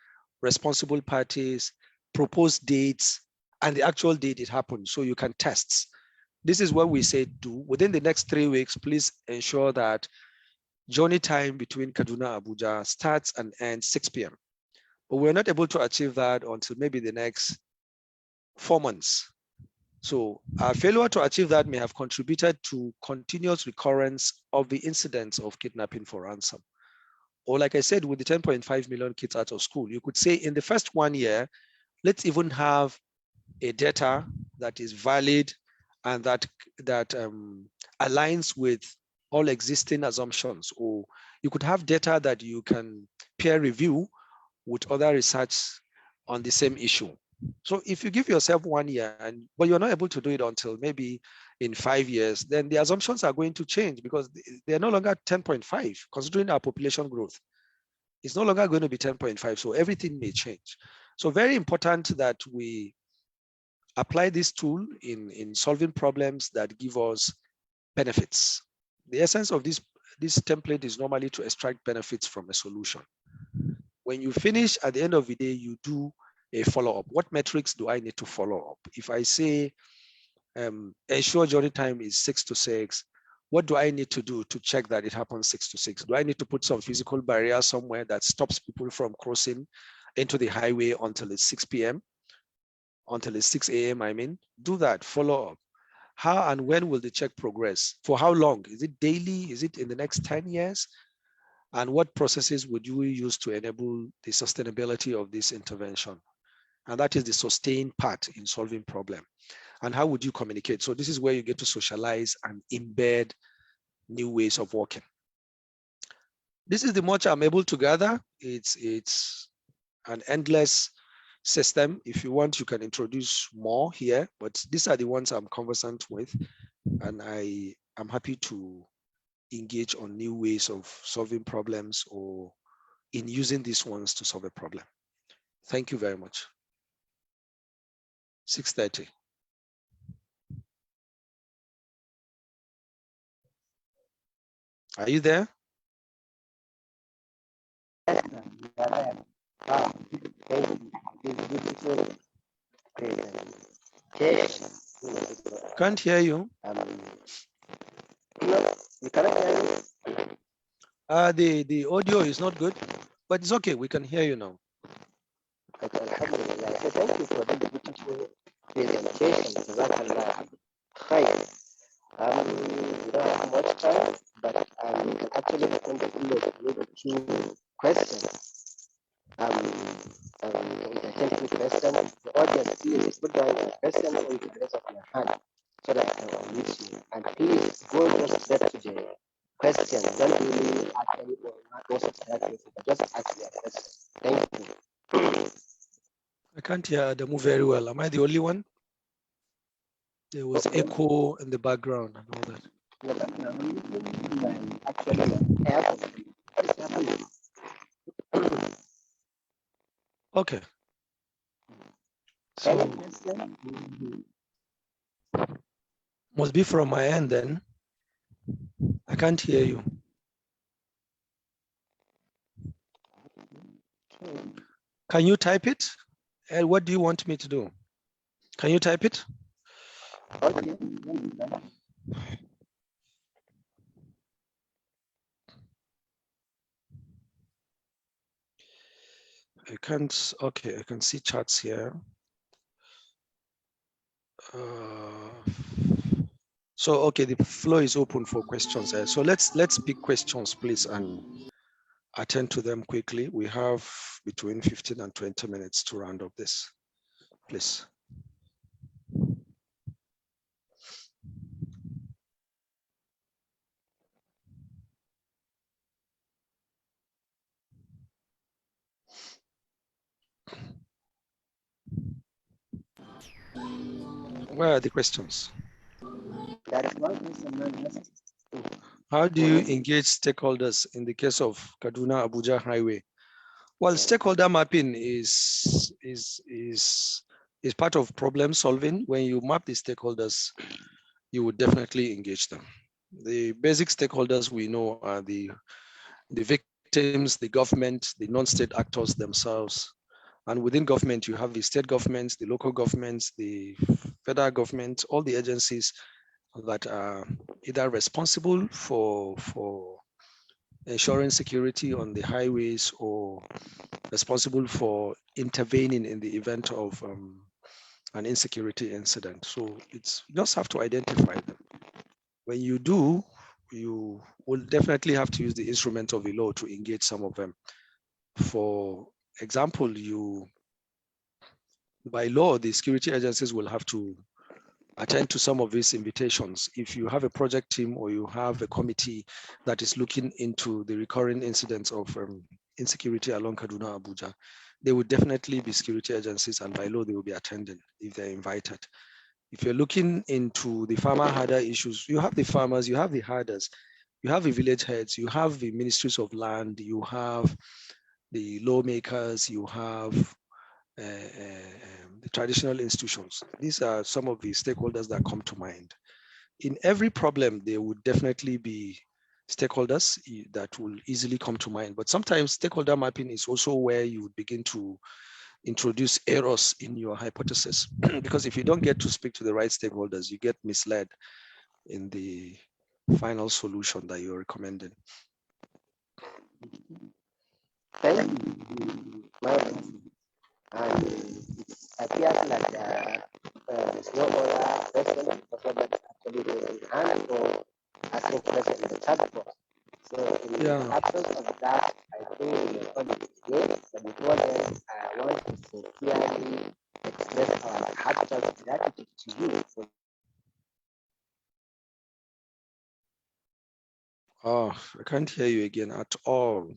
responsible parties, proposed dates, and the actual date it happened. So you can test. This is what we say do. Within the next 3 weeks, please ensure that journey time between Kaduna, Abuja starts and ends 6 p.m. But we're not able to achieve that until maybe the next 4 months. So our failure to achieve that may have contributed to continuous recurrence of the incidents of kidnapping for ransom. Or like I said, with the 10.5 million kids out of school, you could say in the first 1 year, let's even have a data that is valid and that aligns with all existing assumptions. Or you could have data that you can peer review with other research on the same issue. So if you give yourself 1 year, but you're not able to do it until maybe in 5 years, then the assumptions are going to change because they're no longer 10.5, considering our population growth. It's no longer going to be 10.5, so everything may change. So very important that we apply this tool in solving problems that give us benefits. The essence of this template is normally to extract benefits from a solution. When you finish, at the end of the day, you do a follow-up. What metrics do I need to follow up? If I say ensure journey time is 6 to 6, what do I need to do to check that it happens 6 to 6? Do I need to put some physical barrier somewhere that stops people from crossing into the highway until it's 6 p.m., until it's 6 a.m., I mean? Do that, follow up. How and when will the check progress? For how long? Is it daily? Is it in the next 10 years? And what processes would you use to enable the sustainability of this intervention? And that is the sustained part in solving problem. And how would you communicate? So this is where you get to socialize and embed new ways of working. This is the much I'm able to gather. It's an endless system. If you want, you can introduce more here, but these are the ones I'm conversant with. And I am happy to engage on new ways of solving problems or in using these ones to solve a problem. Thank you very much. 6:30. Are you there? Can't hear you. You cannot hear me? The audio is not good, but it's okay. We can hear you now. Okay, alhamdulillah. So thank you for the beautiful presentation. Jazakallah khair. We don't have much time, but we can actually open the floor with 2 questions. We can take 2 questions. The audience, please put down your question or you can raise up your hand so that I can unmute you. And please go just straight to the question. Don't really ask any questions that way, but just ask your question. Thank you. I can't hear Adamu very well. Am I the only one? There was echo in the background and all that. Okay. So must be from my end then. I can't hear you. Can you type it? And what do you want me to do? Can you type it? Okay. I can't, okay, I can see charts here. So, okay, the floor is open for questions. So let's pick questions, please, and attend to them quickly. We have between 15 and 20 minutes to round up this, please. Where are the questions? How do you engage stakeholders in the case of Kaduna Abuja Highway? Well, stakeholder mapping is part of problem solving. When you map the stakeholders, you would definitely engage them. The basic stakeholders we know are the victims, the government, the non-state actors themselves. And within government, you have the state governments, the local governments, the federal government, all the agencies that are either responsible for ensuring security on the highways or responsible for intervening in the event of an insecurity incident. So it's you just have to identify them. When you do, you will definitely have to use the instrument of the law to engage some of them. For example, by law, the security agencies will have to attend to some of these invitations. If you have a project team or you have a committee that is looking into the recurring incidents of insecurity along Kaduna, Abuja, they would definitely be security agencies, and by law, they will be attending if they're invited. If you're looking into the farmer herder issues, you have the farmers, you have the herders, you have the village heads, you have the ministries of land, you have the lawmakers, you have the traditional institutions. These are some of the stakeholders that come to mind. In every problem, there would definitely be stakeholders that will easily come to mind. But sometimes stakeholder mapping is also where you would begin to introduce errors in your hypothesis. Because if you don't get to speak to the right stakeholders, you get misled in the final solution that you're recommending. Thank you, and it appears like there's no other question because that's actually raising hand or asking questions in the chat box. So in the absence of that, I think we will call it today. But before then, I want to sincerely express our heartfelt gratitude to you for I can't hear you again at all.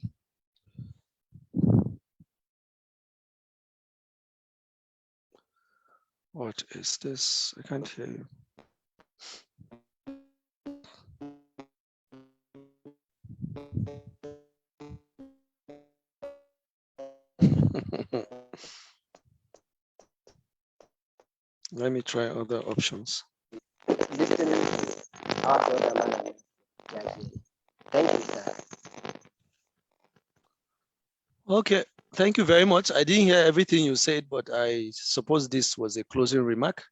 What is this? I can't hear you. Let me try other options. listening to our brother man. Thank you, sir. Okay, thank you very much. I didn't hear everything you said, but I suppose this was a closing remark.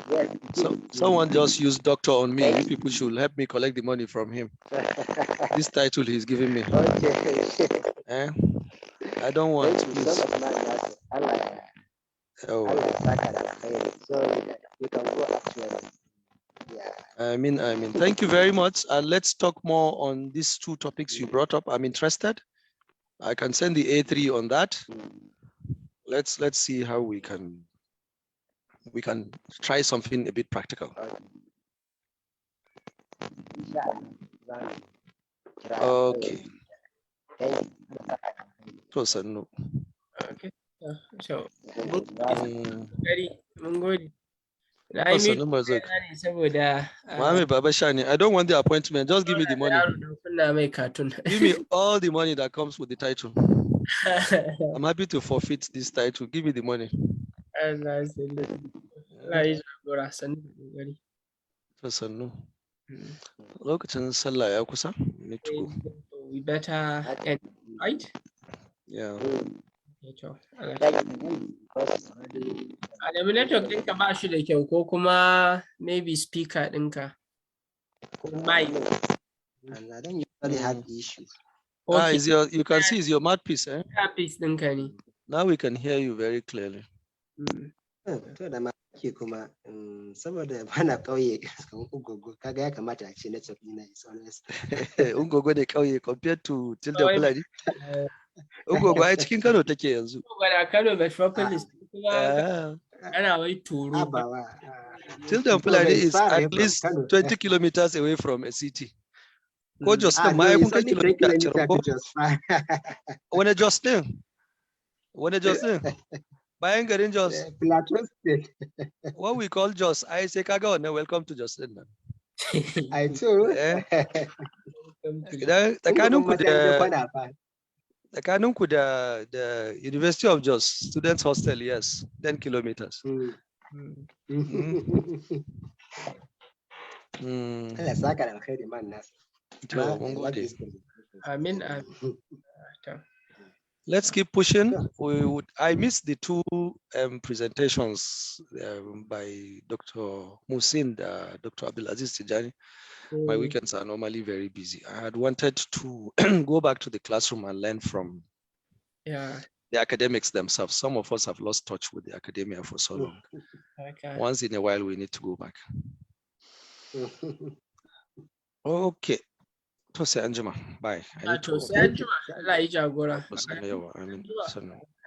Yes. So someone just used doctor on me. You people should help me collect the money from him. This title he's giving me. Okay. I don't want Thank you this. so much, man. I like Oh, so you can go actually. Yeah. I mean, thank you very much. And let's talk more on these two topics you brought up. I'm interested. I can send the A3 on that. Let's see how we can try something a bit practical. Okay. So no. Okay. So very good. Mami Baba Shani, I don't want the appointment. Just give me the money. Give me all the money that comes with the title. I'm happy to forfeit this title. Give me the money. No. Lokacin sallah ya kusa. Need to go. We better end, right? Yeah. Adamu network ɗinka ba shi da kyau ko kuma maybe speaker ɗinka ko mic. And I don't usually have issues. Okay. You can see is your mouthpiece, eh? Mouthpiece ɗinka ne. Now we can hear you very clearly. To da ma ke kuma saboda bana kauye Ungogo kaga ya kamata a ce network ɗina is always Ungogo da kauye compared to Tilda Fulani. Ungogo ai cikin Kano take yanzu. Ungogo Kano metropolis kuma ana wai Toro. Tilda Fulani is at least 20 kilometers away from a city. Ko Jos din ma ai kun kai kilomita 20. Wani Jos din? Wani Jos din? Bayan garin Jos. Plateau State. What we call Jos, I say kaga wannan welcome to Jos din nan. I too. Tsakanin ku da University of Jos Students Hostel, yes, 10 kilometers. Allah saka da alkhairi man nasu. Amin. let's keep pushing. Sure. I missed the two presentations by Dr. Musin, Dr. Abdulaziz Tijani. My weekends are normally very busy. I had wanted to go back to the classroom and learn from the academics themselves. Some of us have lost touch with the academia for so long. Okay. Once in a while, we need to go back. Okay. To say Anjuma, bye. I need to go.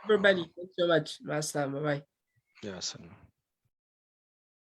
Everybody, thanks so much. Master, bye-bye. Yes.